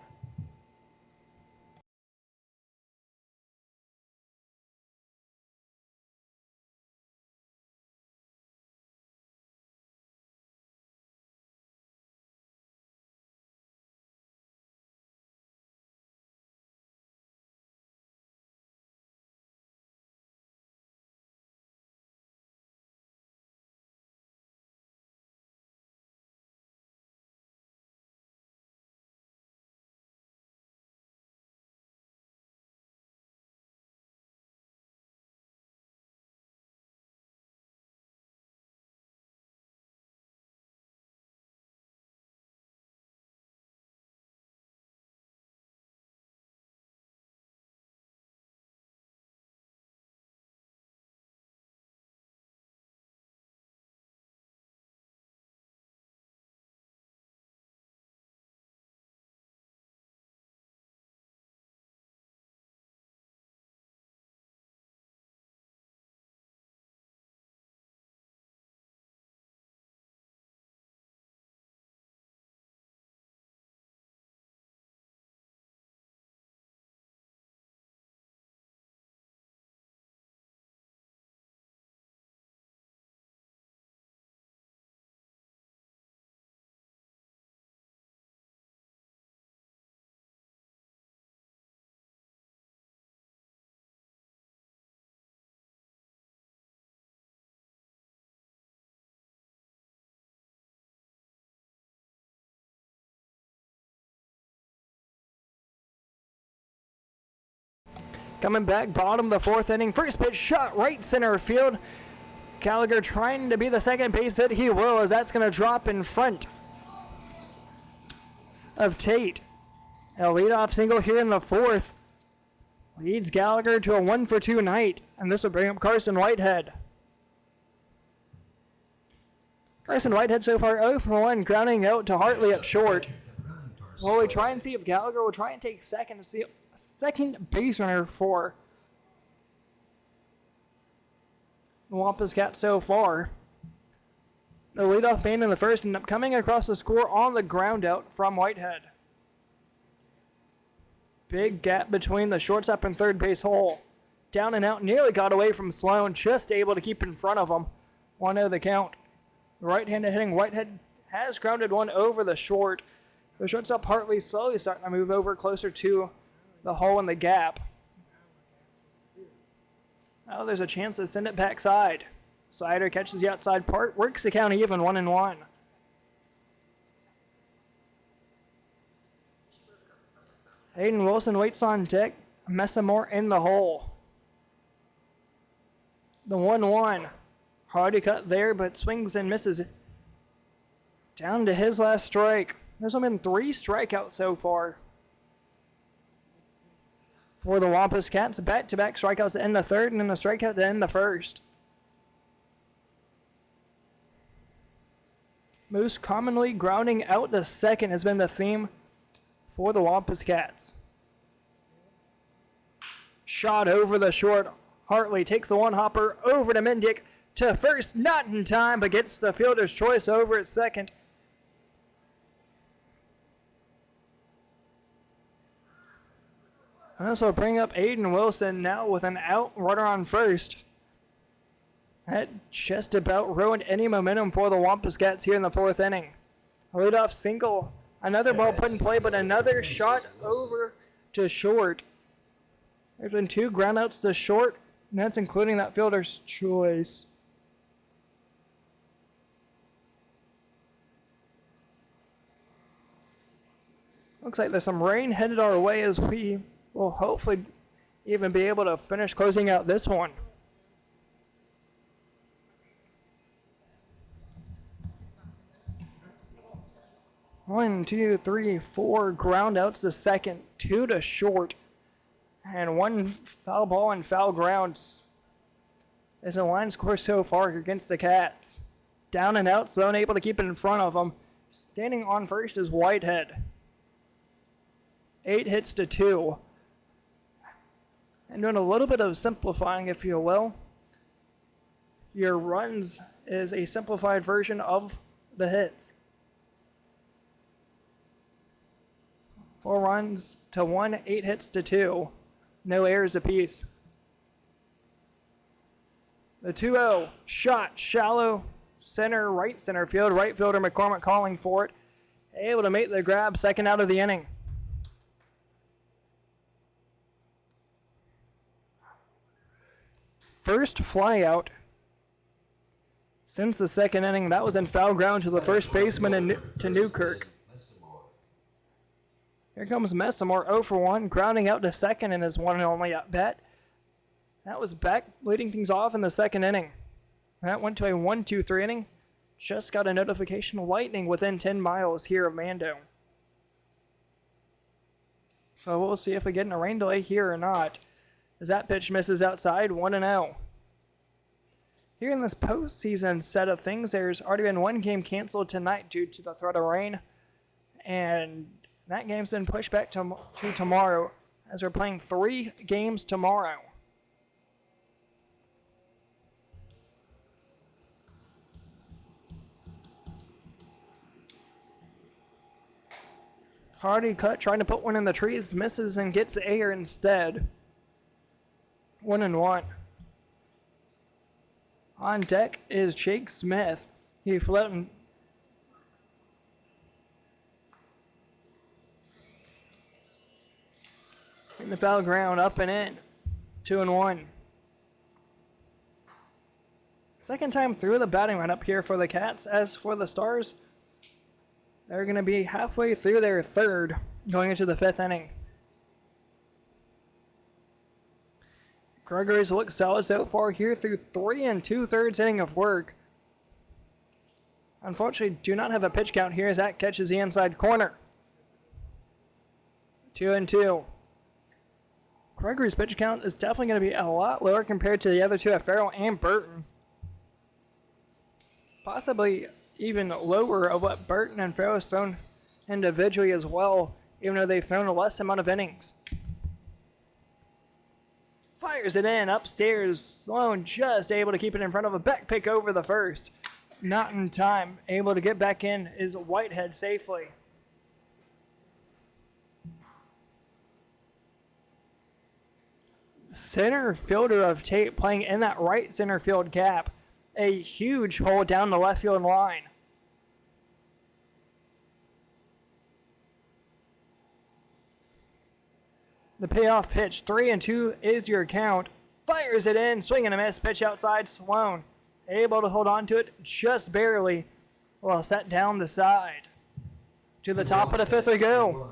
Coming back, bottom of the 4th inning. First pitch shot right center field. Gallagher trying to be the second base hit. He will, as that's going to drop in front of Tate. A leadoff single here in the 4th. Leads Gallagher to a 1-for-2 night. And this will bring up Carson Whitehead. Carson Whitehead so far 0-for-1, grounding out to Hartley at short. Well, we try and see if Gallagher will try and take second. It's the second base runner for the Wampus Cats so far. The leadoff man in the first ended up coming across the score on the ground out from Whitehead. Big gap between the shortstop and third base hole. Down and out, nearly got away from Sloan, just able to keep in front of him. 1-0 the count. Right-handed hitting Whitehead has grounded one over the short. The shortstop Hartley slowly starting to move over closer to the hole in the gap. Oh, there's a chance to send it backside. Slider catches the outside part, works the count even, 1-1. Hayden Wilson waits on deck. Messamore in the hole. The 1-1. Hardy cut there, but swings and misses. Down to his last strike. There's only been 3 strikeouts so far for the Wampus Cats. Back-to-back strikeouts to end the third and then a strikeout to end the first. Most commonly grounding out the second has been the theme for the Wampus Cats. Shot over the short. Hartley takes the one-hopper over to Mendick to first, not in time, but gets the fielder's choice over at second. This will bring up Aiden Wilson now with an out runner on first. That just about ruined any momentum for the Wampus Cats here in the 4th inning. A leadoff single, another ball put in play, but another shot over to short. There's been 2 groundouts to short, and that's including that fielder's choice. Looks like there's some rain headed our way as we will hopefully even be able to finish closing out this one. 1, 2, 3, 4 groundouts to second, 2 to short, and 1 foul ball and foul grounds. Is the line score so far against the Cats. Down and out, so unable to keep it in front of them. Standing on first is Whitehead. 8 hits to 2. And doing a little bit of simplifying, if you will. Your runs is a simplified version of the hits. 4 runs to 1, 8 hits to 2. No errors apiece. The 2-0 shot, shallow center, right center field. Right fielder McCormick calling for it. Able to make the grab, second out of the inning. First flyout since the second inning. That was in foul ground to the first baseman to Newkirk. Here comes Messamore, 0 for 1, grounding out to second in his one and only at bat. That was Beck leading things off in the second inning. That went to a 1-2-3 inning. Just got a notification of lightning within 10 miles here of Mando. So we'll see if we get in a rain delay here or not, as that pitch misses outside, 1-0. Here in this postseason set of things, there's already been 1 game canceled tonight due to the threat of rain, and that game's been pushed back to tomorrow, as we're playing 3 games tomorrow. Hardy cut, trying to put one in the trees, misses and gets air instead. 1-1. On deck is Jake Smith. He floating. In the foul ground, up and in. 2-1. Second time through the batting lineup here for the Cats. As for the Stars, they're going to be halfway through their third, going into the 5th inning. Gregory's looked solid so far here through 3 2/3 inning of work. Unfortunately, do not have a pitch count here as that catches the inside corner. 2-2. Gregory's pitch count is definitely going to be a lot lower compared to the other two at Farrell and Burton. Possibly even lower of what Burton and Farrell have thrown individually as well, even though they've thrown a less amount of innings. Fires it in upstairs. Sloan just able to keep it in front of a back pick over the first. Not in time. Able to get back in is Whitehead safely. Center fielder of Tate playing in that right center field gap. A huge hole down the left field line. The payoff pitch, 3-2 is your count. Fires it in, swing and a miss, pitch outside Sloan. Able to hold on to it just barely while set down the side. To the top of the 5th we go.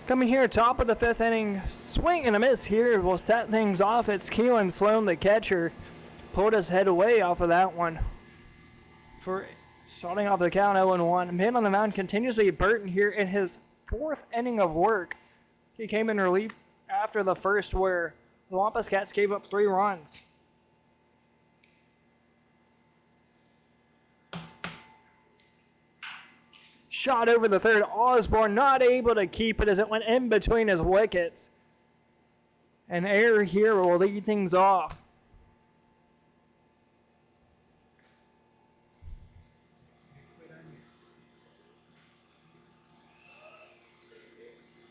Coming here, top of the fifth inning, swing and a miss here will set things off. It's Keelan Sloan, the catcher, pulled his head away off of that one. For starting off the count 0-1. Man on the mound continues to be Burton here in his fourth inning of work. He came in relief after the first where the Wampus Cats gave up 3 runs. Shot over the third. Osborne not able to keep it as it went in between his wickets. An error here will lead things off.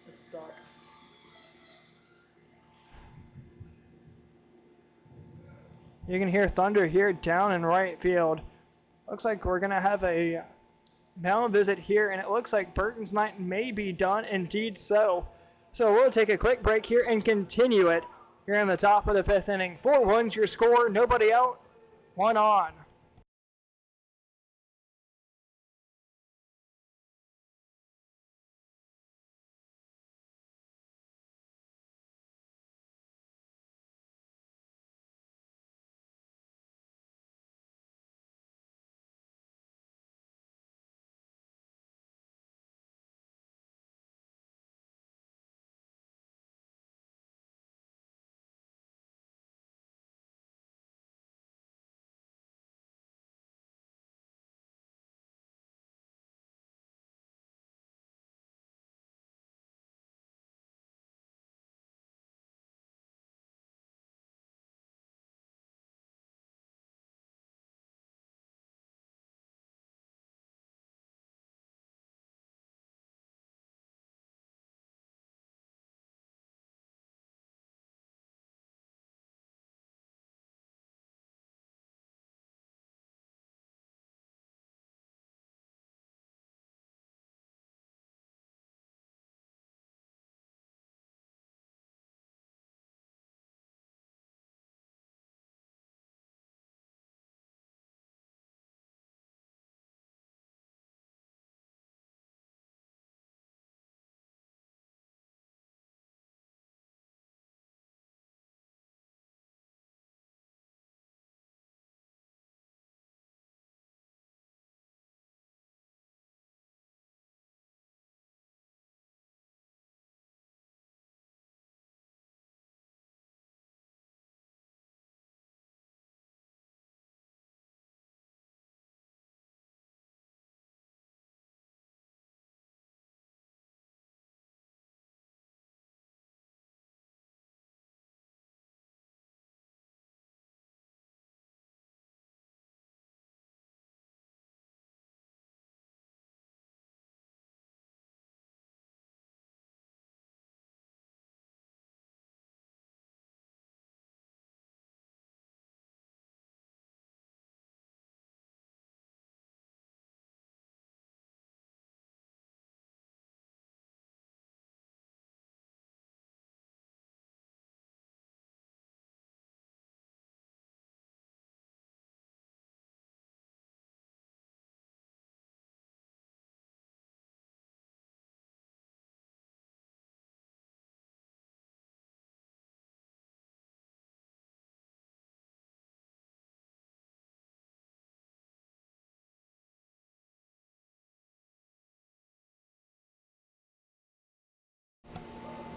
It's stuck. You can hear thunder here down in right field. Looks like we're going to have a mound visit here, and it looks like Burton's night may be done. Indeed so. So we'll take a quick break here and continue it here in the top of the fifth inning. 4-1's your score. Nobody out. 1 on.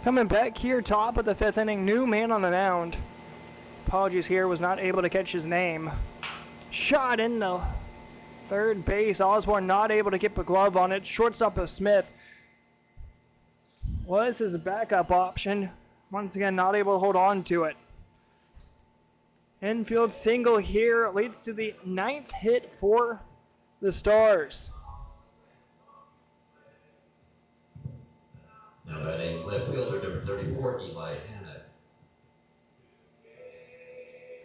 Coming back here, top of the fifth inning, new man on the mound. Apologies here, was not able to catch his name. Shot into third base. Osborne not able to get the glove on it. Shortstop of Smith was his backup option. Once again, not able to hold on to it. Infield single here leads to the 9th hit for the Stars. Now batting left fielder number 34, Eli Hanna.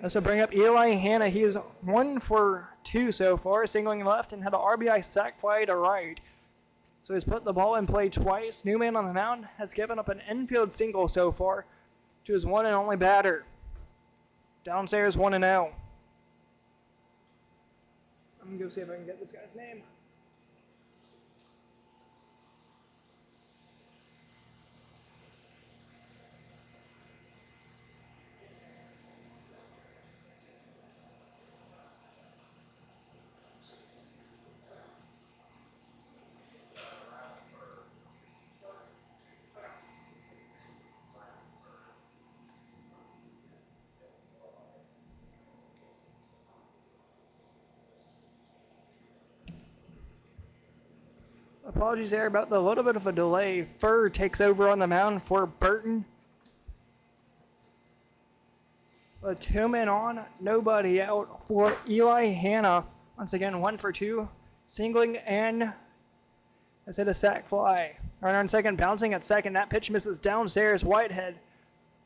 That's to bring up Eli Hanna. He is 1 for 2 so far, singling left and had an RBI sac fly to right. So he's put the ball in play twice. New man on the mound has given up an infield single so far to his one and only batter. Downstairs 1-0. I'm going to go see if I can get this guy's name. Apologies there about the little bit of a delay. Furr takes over on the mound for Burton. A 2 men on, nobody out for Eli Hanna. Once again, 1 for 2. Singling and has hit a sac fly. Runner on second, bouncing at second. That pitch misses downstairs. Whitehead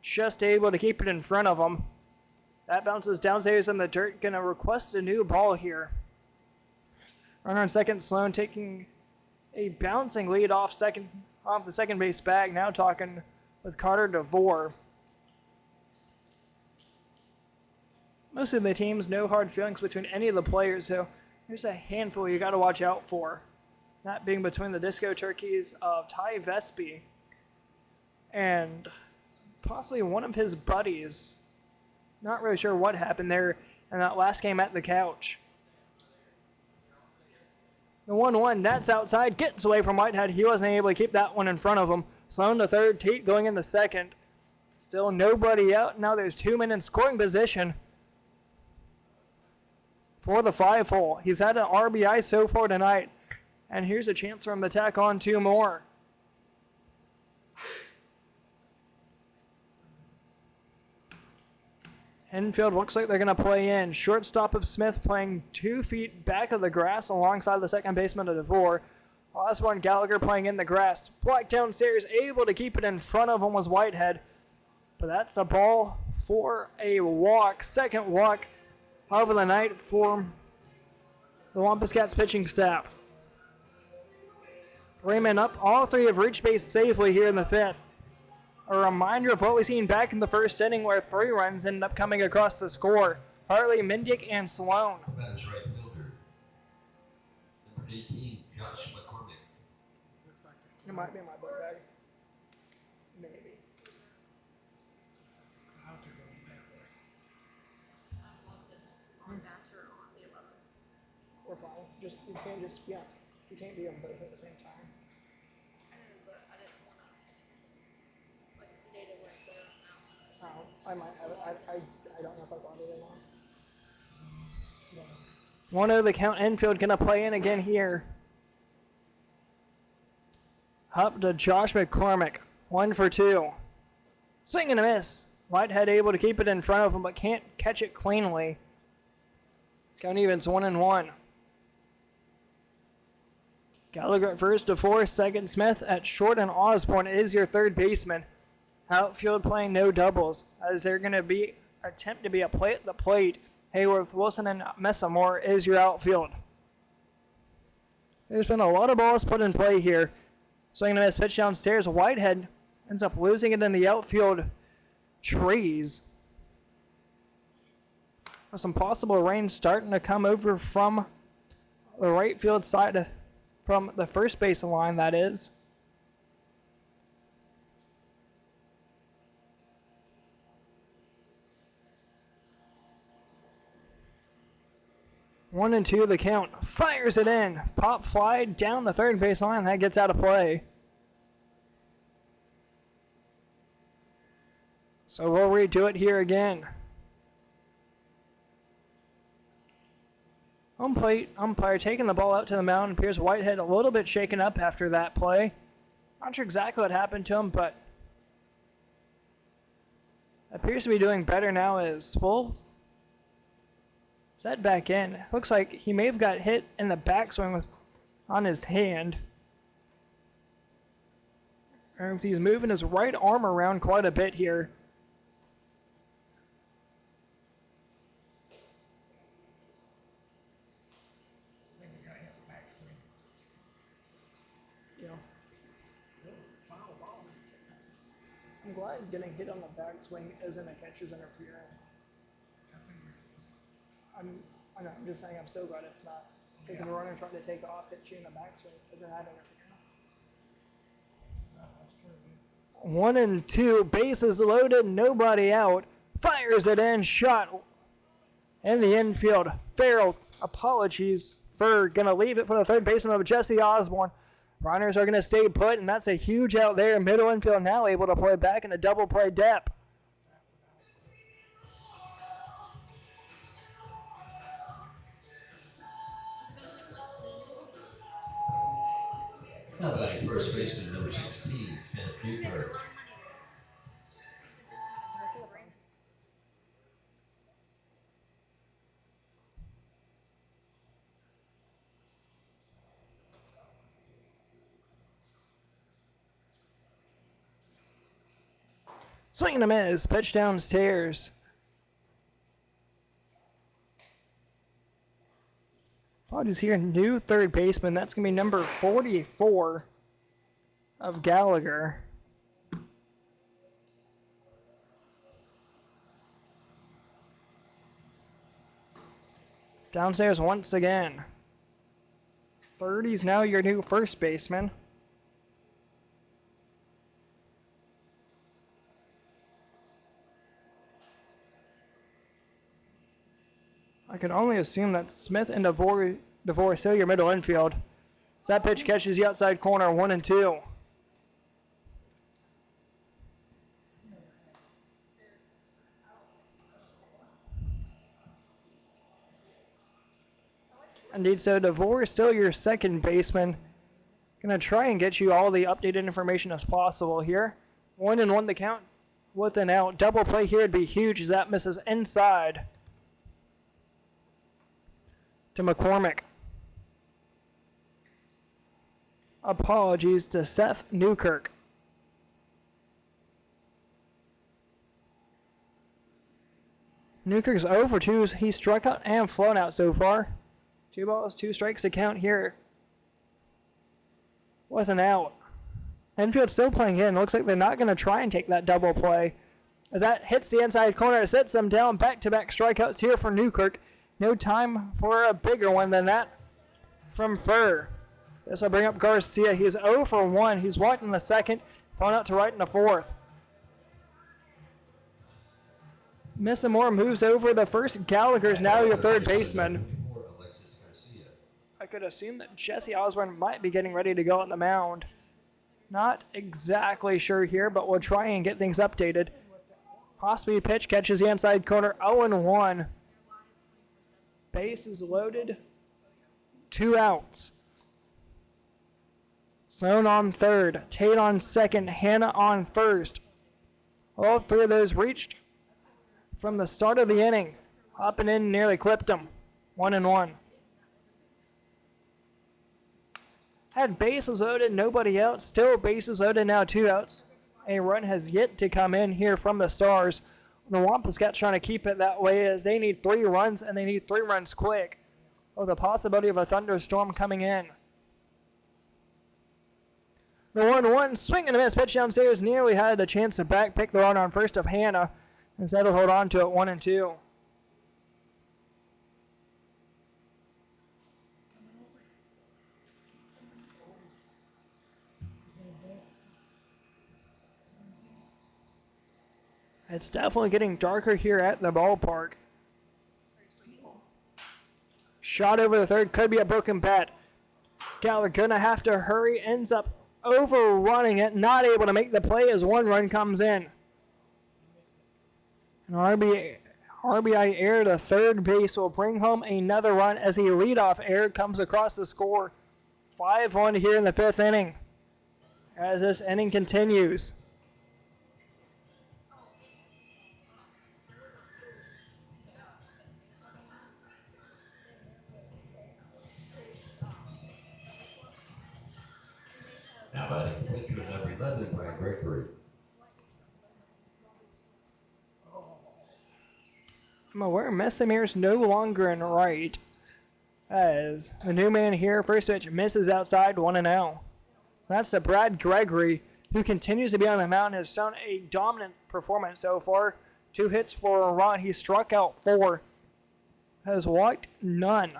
just able to keep it in front of him. That bounces downstairs in the dirt. Gonna request a new ball here. Runner on second, Sloan taking a bouncing lead off the second base bag. Now talking with Carter DeVore. Most of the teams, no hard feelings between any of the players, so there's a handful you got to watch out for. That being between the Disco Turkeys of Ty Vespi and possibly one of his buddies. Not really sure what happened there in that last game at the couch. The 1-1, that's outside, gets away from Whitehead. He wasn't able to keep that one in front of him. Sloan to third, Tate going in the second. Still nobody out. Now there's 2 men in scoring position for the 5-hole. He's had an RBI so far tonight. And here's a chance for him to tack on 2 more. Infield looks like they're going to play in. Shortstop of Smith playing 2 feet back of the grass alongside the second baseman of DeVore. Osborne Gallagher playing in the grass. Black downstairs, able to keep it in front of him was Whitehead. But that's a ball for a walk. Second walk of the night for the Wampus Cats pitching staff. 3 men up. All 3 have reached base safely here in the 5th. A reminder of what we've seen back in the first inning where 3 runs ended up coming across the score. Hartley, Mindick, and Sloan. That is right fielder. Number 18, Josh McCormick. It might be in my book bag. Maybe. We're fine. You can't do them both at the same time. I might have it. I don't know if I bought it or not. No. 1-0 the count. Infield gonna play in again here. Up to Josh McCormick. 1 for 2. Swing and a miss. Whitehead able to keep it in front of him, but can't catch it cleanly. Count evens 1-1. Gallagher at first, DeVore second, Smith at short, and Osborne is your third baseman. Outfield playing no doubles, as they're going to be attempt to be a play at the plate. Hayworth, Wilson, and Messamore is your outfield. There's been a lot of balls put in play here. Swinging a miss, pitch downstairs. Whitehead ends up losing it in the outfield trees. With some possible rain starting to come over from the right field side, from the first base line, that is. One and 2 the count. Fires it in. Pop fly down the third base line. That gets out of play. So we'll redo it here again. Home plate umpire taking the ball out to the mound. Appears Whitehead a little bit shaken up after that play. Not sure exactly what happened to him, but appears to be doing better now as full. Set back in. Looks like he may have got hit in the backswing on his hand. Or if he's moving his right arm around quite a bit here. Yeah. I'm glad getting hit on the backswing isn't a catcher's interference. I'm just saying I'm so glad it's not. Because if a runner trying to take off, hit you in the backswing, isn't that interference? 1 and 2, bases loaded, nobody out. Fires it in, shot in the infield. Farrell, apologies for gonna leave it for the third baseman of Jesse Osborne. Runners are gonna stay put, and that's a huge out there. Middle infield now able to play back in a double play depth. Now batting first baseman number 16, Seth Newkirk. Swing and a miss. Pitch downstairs. Apologies here. New third baseman. That's going to be number 44 of Gallagher. Downstairs once again. 30's now your new first baseman. I can only assume that Smith and DeVore still your middle infield. So that pitch catches the outside corner, 1-2. Indeed, so DeVore is still your second baseman. Gonna try and get you all the updated information as possible here. 1-1 the count with an out. Double play here would be huge as that misses inside to McCormick. Apologies to Seth Newkirk. Newkirk's 0 for 2. He's struck out and flown out so far. 2 balls, 2 strikes to count here. With an out. Infield still playing in. Looks like they're not going to try and take that double play. As that hits the inside corner, sets them down. Back-to-back strikeouts here for Newkirk. No time for a bigger one than that from Furr. This will bring up Garcia. He's 0 for 1. He's walked in the second, thrown out to right in the fourth. Missamore moves over the first. Gallagher's now your third baseman. I could assume that Jesse Osborne might be getting ready to go on the mound. Not exactly sure here, but we'll try and get things updated. Hospi pitch catches the inside corner, 0-1. Base is loaded. 2 outs. Sloan on third. Tate on second. Hannah on first. All 3 of those reached from the start of the inning. Hopping in nearly clipped them. 1-1. Had bases loaded, nobody out. Still bases loaded, now 2 outs. A run has yet to come in here from the Stars. The Wampus got trying to keep it that way as they need 3 runs and they need 3 runs quick. With the possibility of a thunderstorm coming in. The 1-1 swing and a miss pitch downstairs nearly had a chance to back pick the runner on first of Hannah. Instead, will hold on to it 1-2. It's definitely getting darker here at the ballpark. Shot over the third, could be a broken bat. Gallagher gonna have to hurry, ends up overrunning it, not able to make the play as 1 run comes in. An RBI error to third base will bring home another run as a leadoff error comes across the score. 5-1 here in the 5th inning. As this inning continues. Now batting pitcher number 11, Brian Gregory. I'm aware Messimir's no longer in right. As the new man here, first pitch misses outside, 1-0. That's the Brad Gregory, who continues to be on the mound, has shown a dominant performance so far. 2 hits for a run. He struck out 4, has walked none.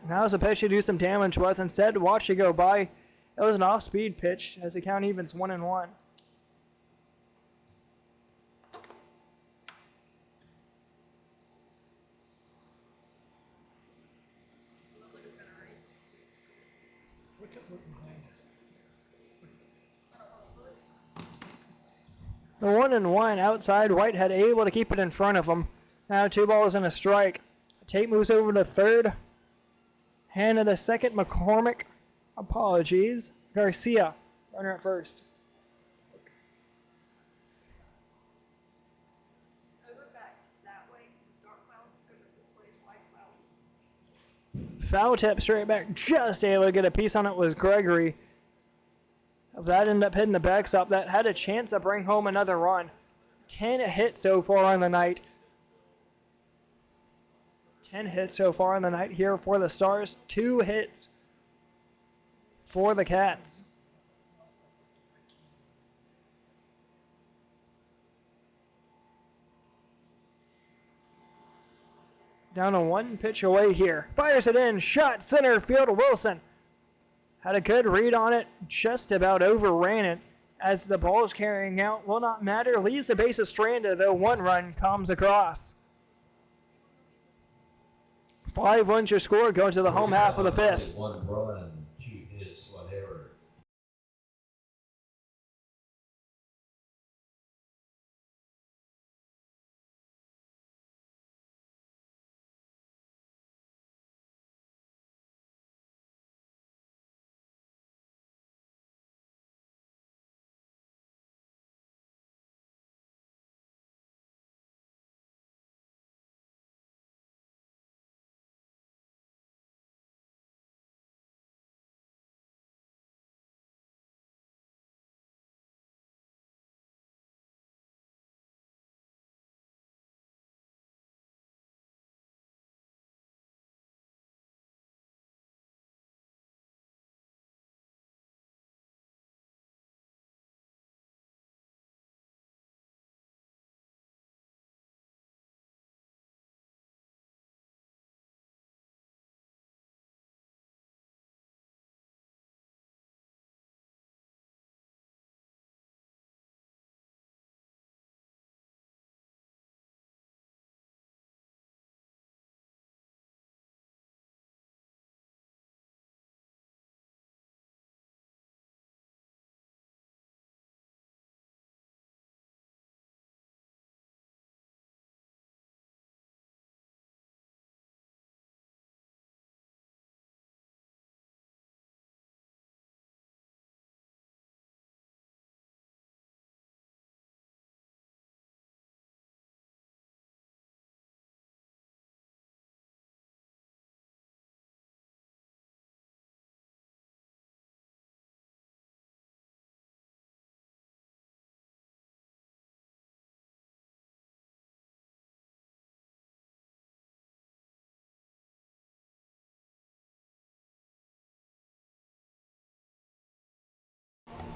Now's a pitch to do some damage with. Instead, watch it go by. It was an off-speed pitch as the count evens 1-1. The 1-1 outside. Whitehead able to keep it in front of him. Now 2 balls and a strike. Tate moves over to third. Hannah to second. McCormick, apologies. Garcia, runner at first. Foul tip straight back. Just able to get a piece on it was Gregory. That ended up hitting the backstop. That had a chance to bring home another run. 10 hits so far on the night. 10 hits so far on the night here for the Stars. 2 hits for the Cats. Down to 1 pitch away here. Fires it in. Shot center field. Wilson had a good read on it. Just about overran it as the ball is carrying out. Will not matter. Leaves the bases stranded, though 1 run comes across. 5 runs your score. Going to the home half of the 5th. 1 run, 2 hits, 1 error.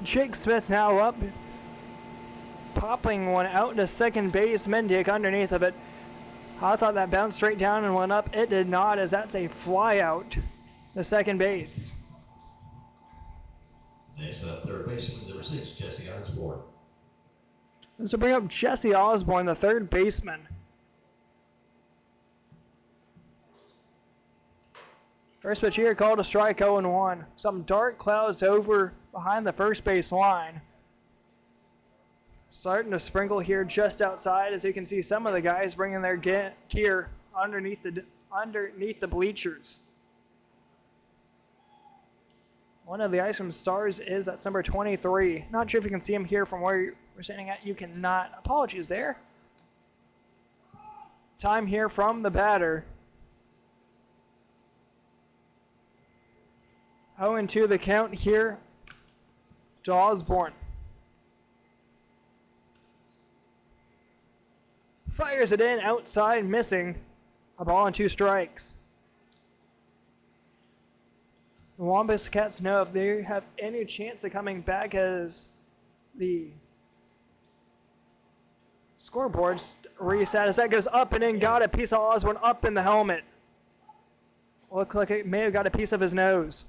Jake Smith now up. Popping one out to second base. Mendick underneath of it. I thought that bounced straight down and went up. It did not, as that's a fly out to second base. Next up, third baseman, number 6, Jesse Osborne. This will bring up Jesse Osborne, the third baseman. First pitch here called a strike, 0-1. Some dark clouds over behind the first base line. Starting to sprinkle here just outside, as you can see some of the guys bringing their gear underneath the bleachers. One of the ice from Stars is that's number 23. Not sure if you can see him here from where we're standing at. You cannot. Apologies there. Time here from the batter. 0-2 the count here to Osborne. Fires it in outside, missing. A ball and 2 strikes. The Wampus Cats know if they have any chance of coming back, as the scoreboard's reset as that goes up and in. Got a piece of Osborne up in the helmet. Looked like it may have got a piece of his nose.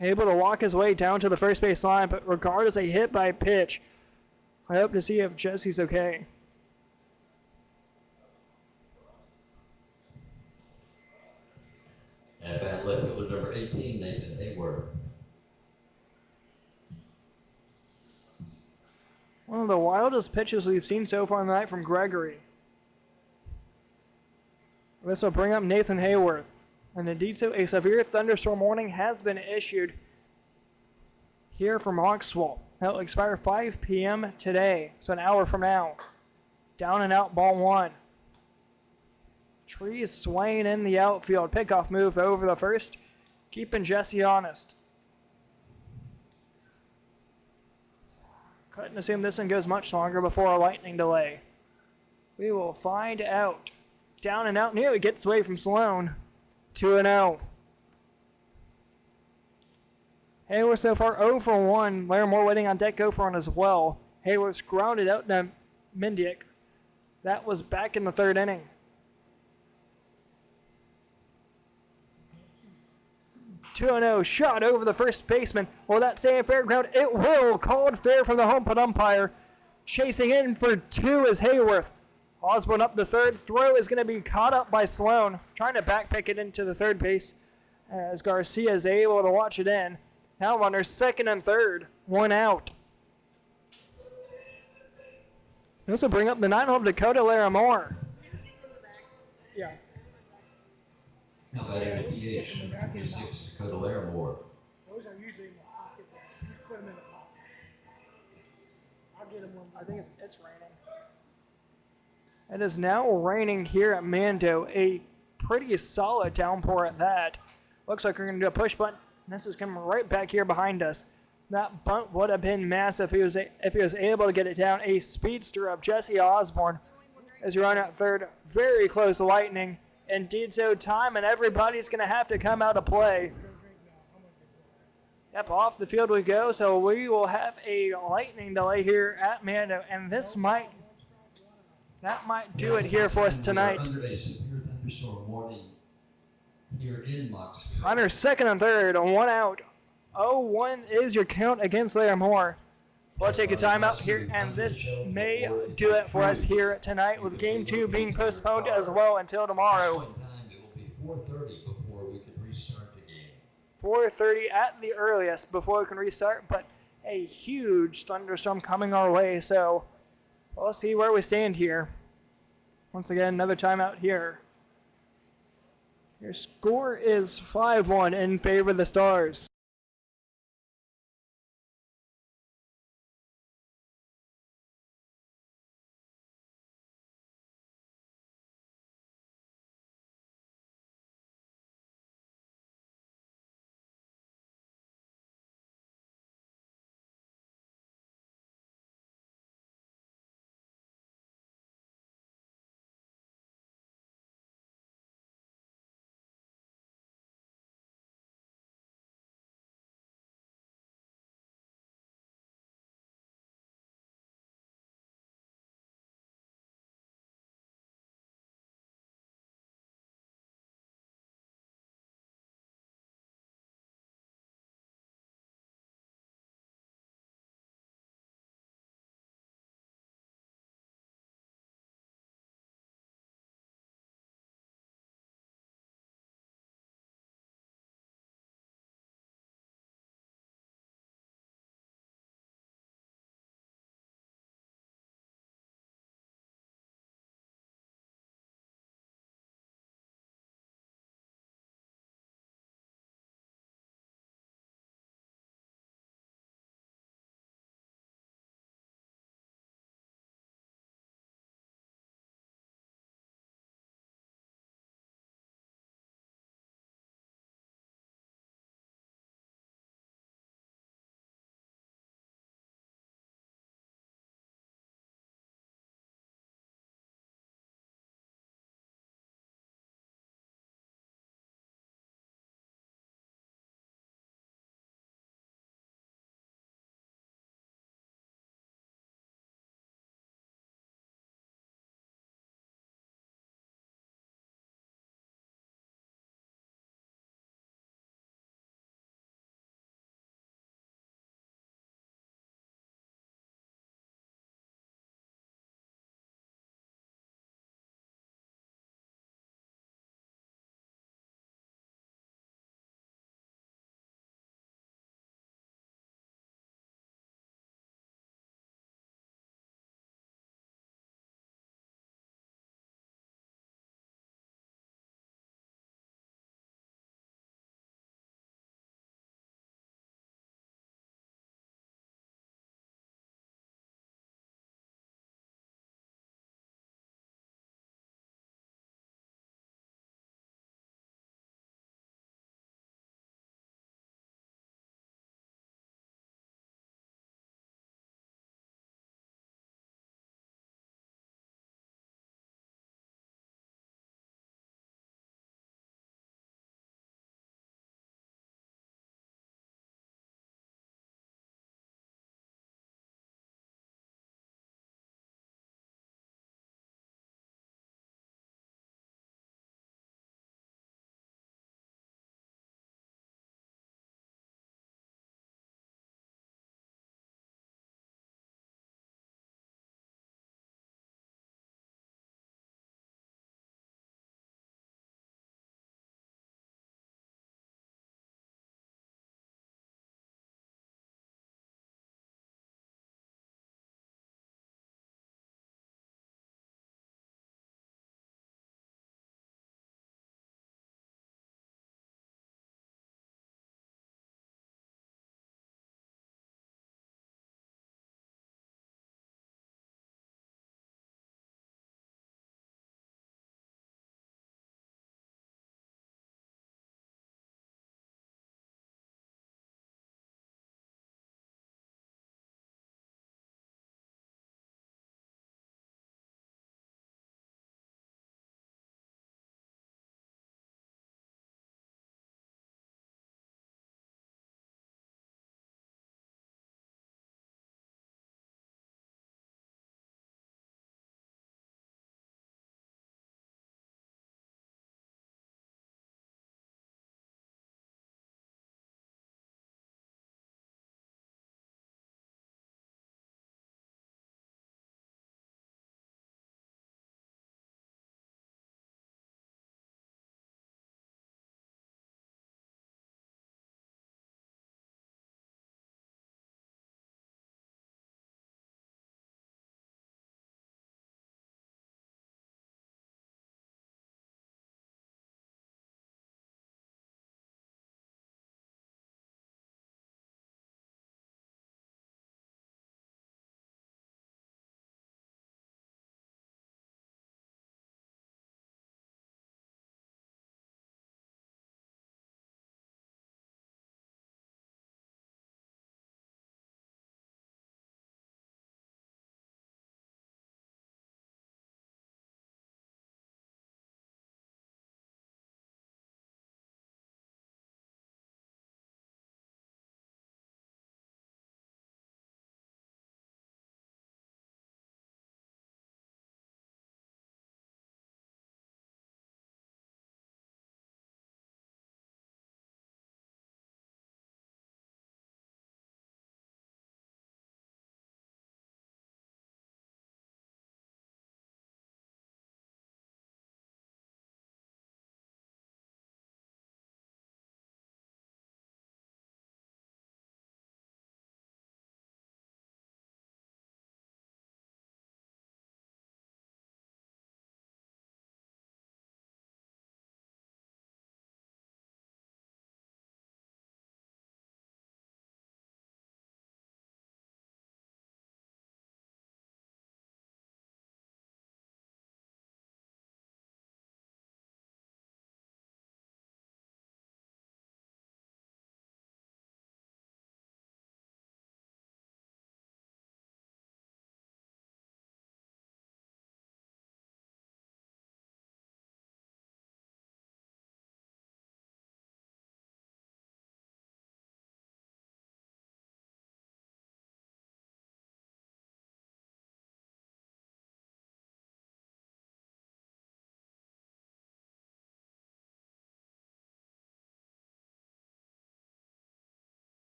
Able to walk his way down to the first base line, but regardless, a hit by pitch. I hope to see if Jesse's okay. At bat, left fielder number 18, Nathan Hayward. One of the wildest pitches we've seen so far in the night from Gregory. This will bring up Nathan Hayworth. And indeed so, a severe thunderstorm warning has been issued here from Oxwell. That will expire 5 p.m. today, so an hour from now. Down and out, ball one. Trees swaying in the outfield. Pickoff move over the first, keeping Jesse honest. Couldn't assume this one goes much longer before a lightning delay. We will find out. Down and out, nearly gets away from Sloan. 2-0. Hayworth so far 0 for 1. Larimore waiting on deck, 0 for 1 as well. Hayworth's grounded out to Mendick. That was back in the third inning. 2-0 shot over the first baseman. Will that stay fair ground? It will. Called fair from the home plate umpire. Chasing in for 2 is Hayworth. Osborne up the third. Throw is going to be caught up by Sloan. Trying to backpick it into the third base as Garcia is able to watch it in. Now runners second and third. 1 out. This will bring up the 9-hole Dakota Larimore. Yeah. Now batting at DH, 56, Dakota Larimore. Those are usually in the pocket. Just put them in the pocket. I'll get them one. I think it's raining. It is now raining here at Mando. A pretty solid downpour at that. Looks like we're going to do a push bunt. This is coming right back here behind us. That bunt would have been massive if he was able to get it down. A speedster of Jesse Osborne as you run out third. Very close to lightning. Indeed so time, and everybody's going to have to come out to play. Yep, off the field we go, so we will have a lightning delay here at Mando, and that might do it here for us tonight. Under a severe thunderstorm warning here in Moxville. Runners second and third, 1 out. 0-1 is your count against Larimore. We'll take a timeout here, and this may do it for us here tonight, with Game 2 being postponed as well until tomorrow. It will be 4:30 before we can restart the game. 4:30 at the earliest before we can restart, but a huge thunderstorm coming our way, so we'll see where we stand here. Once again, another timeout here. Your score is 5-1 in favor of the Stars.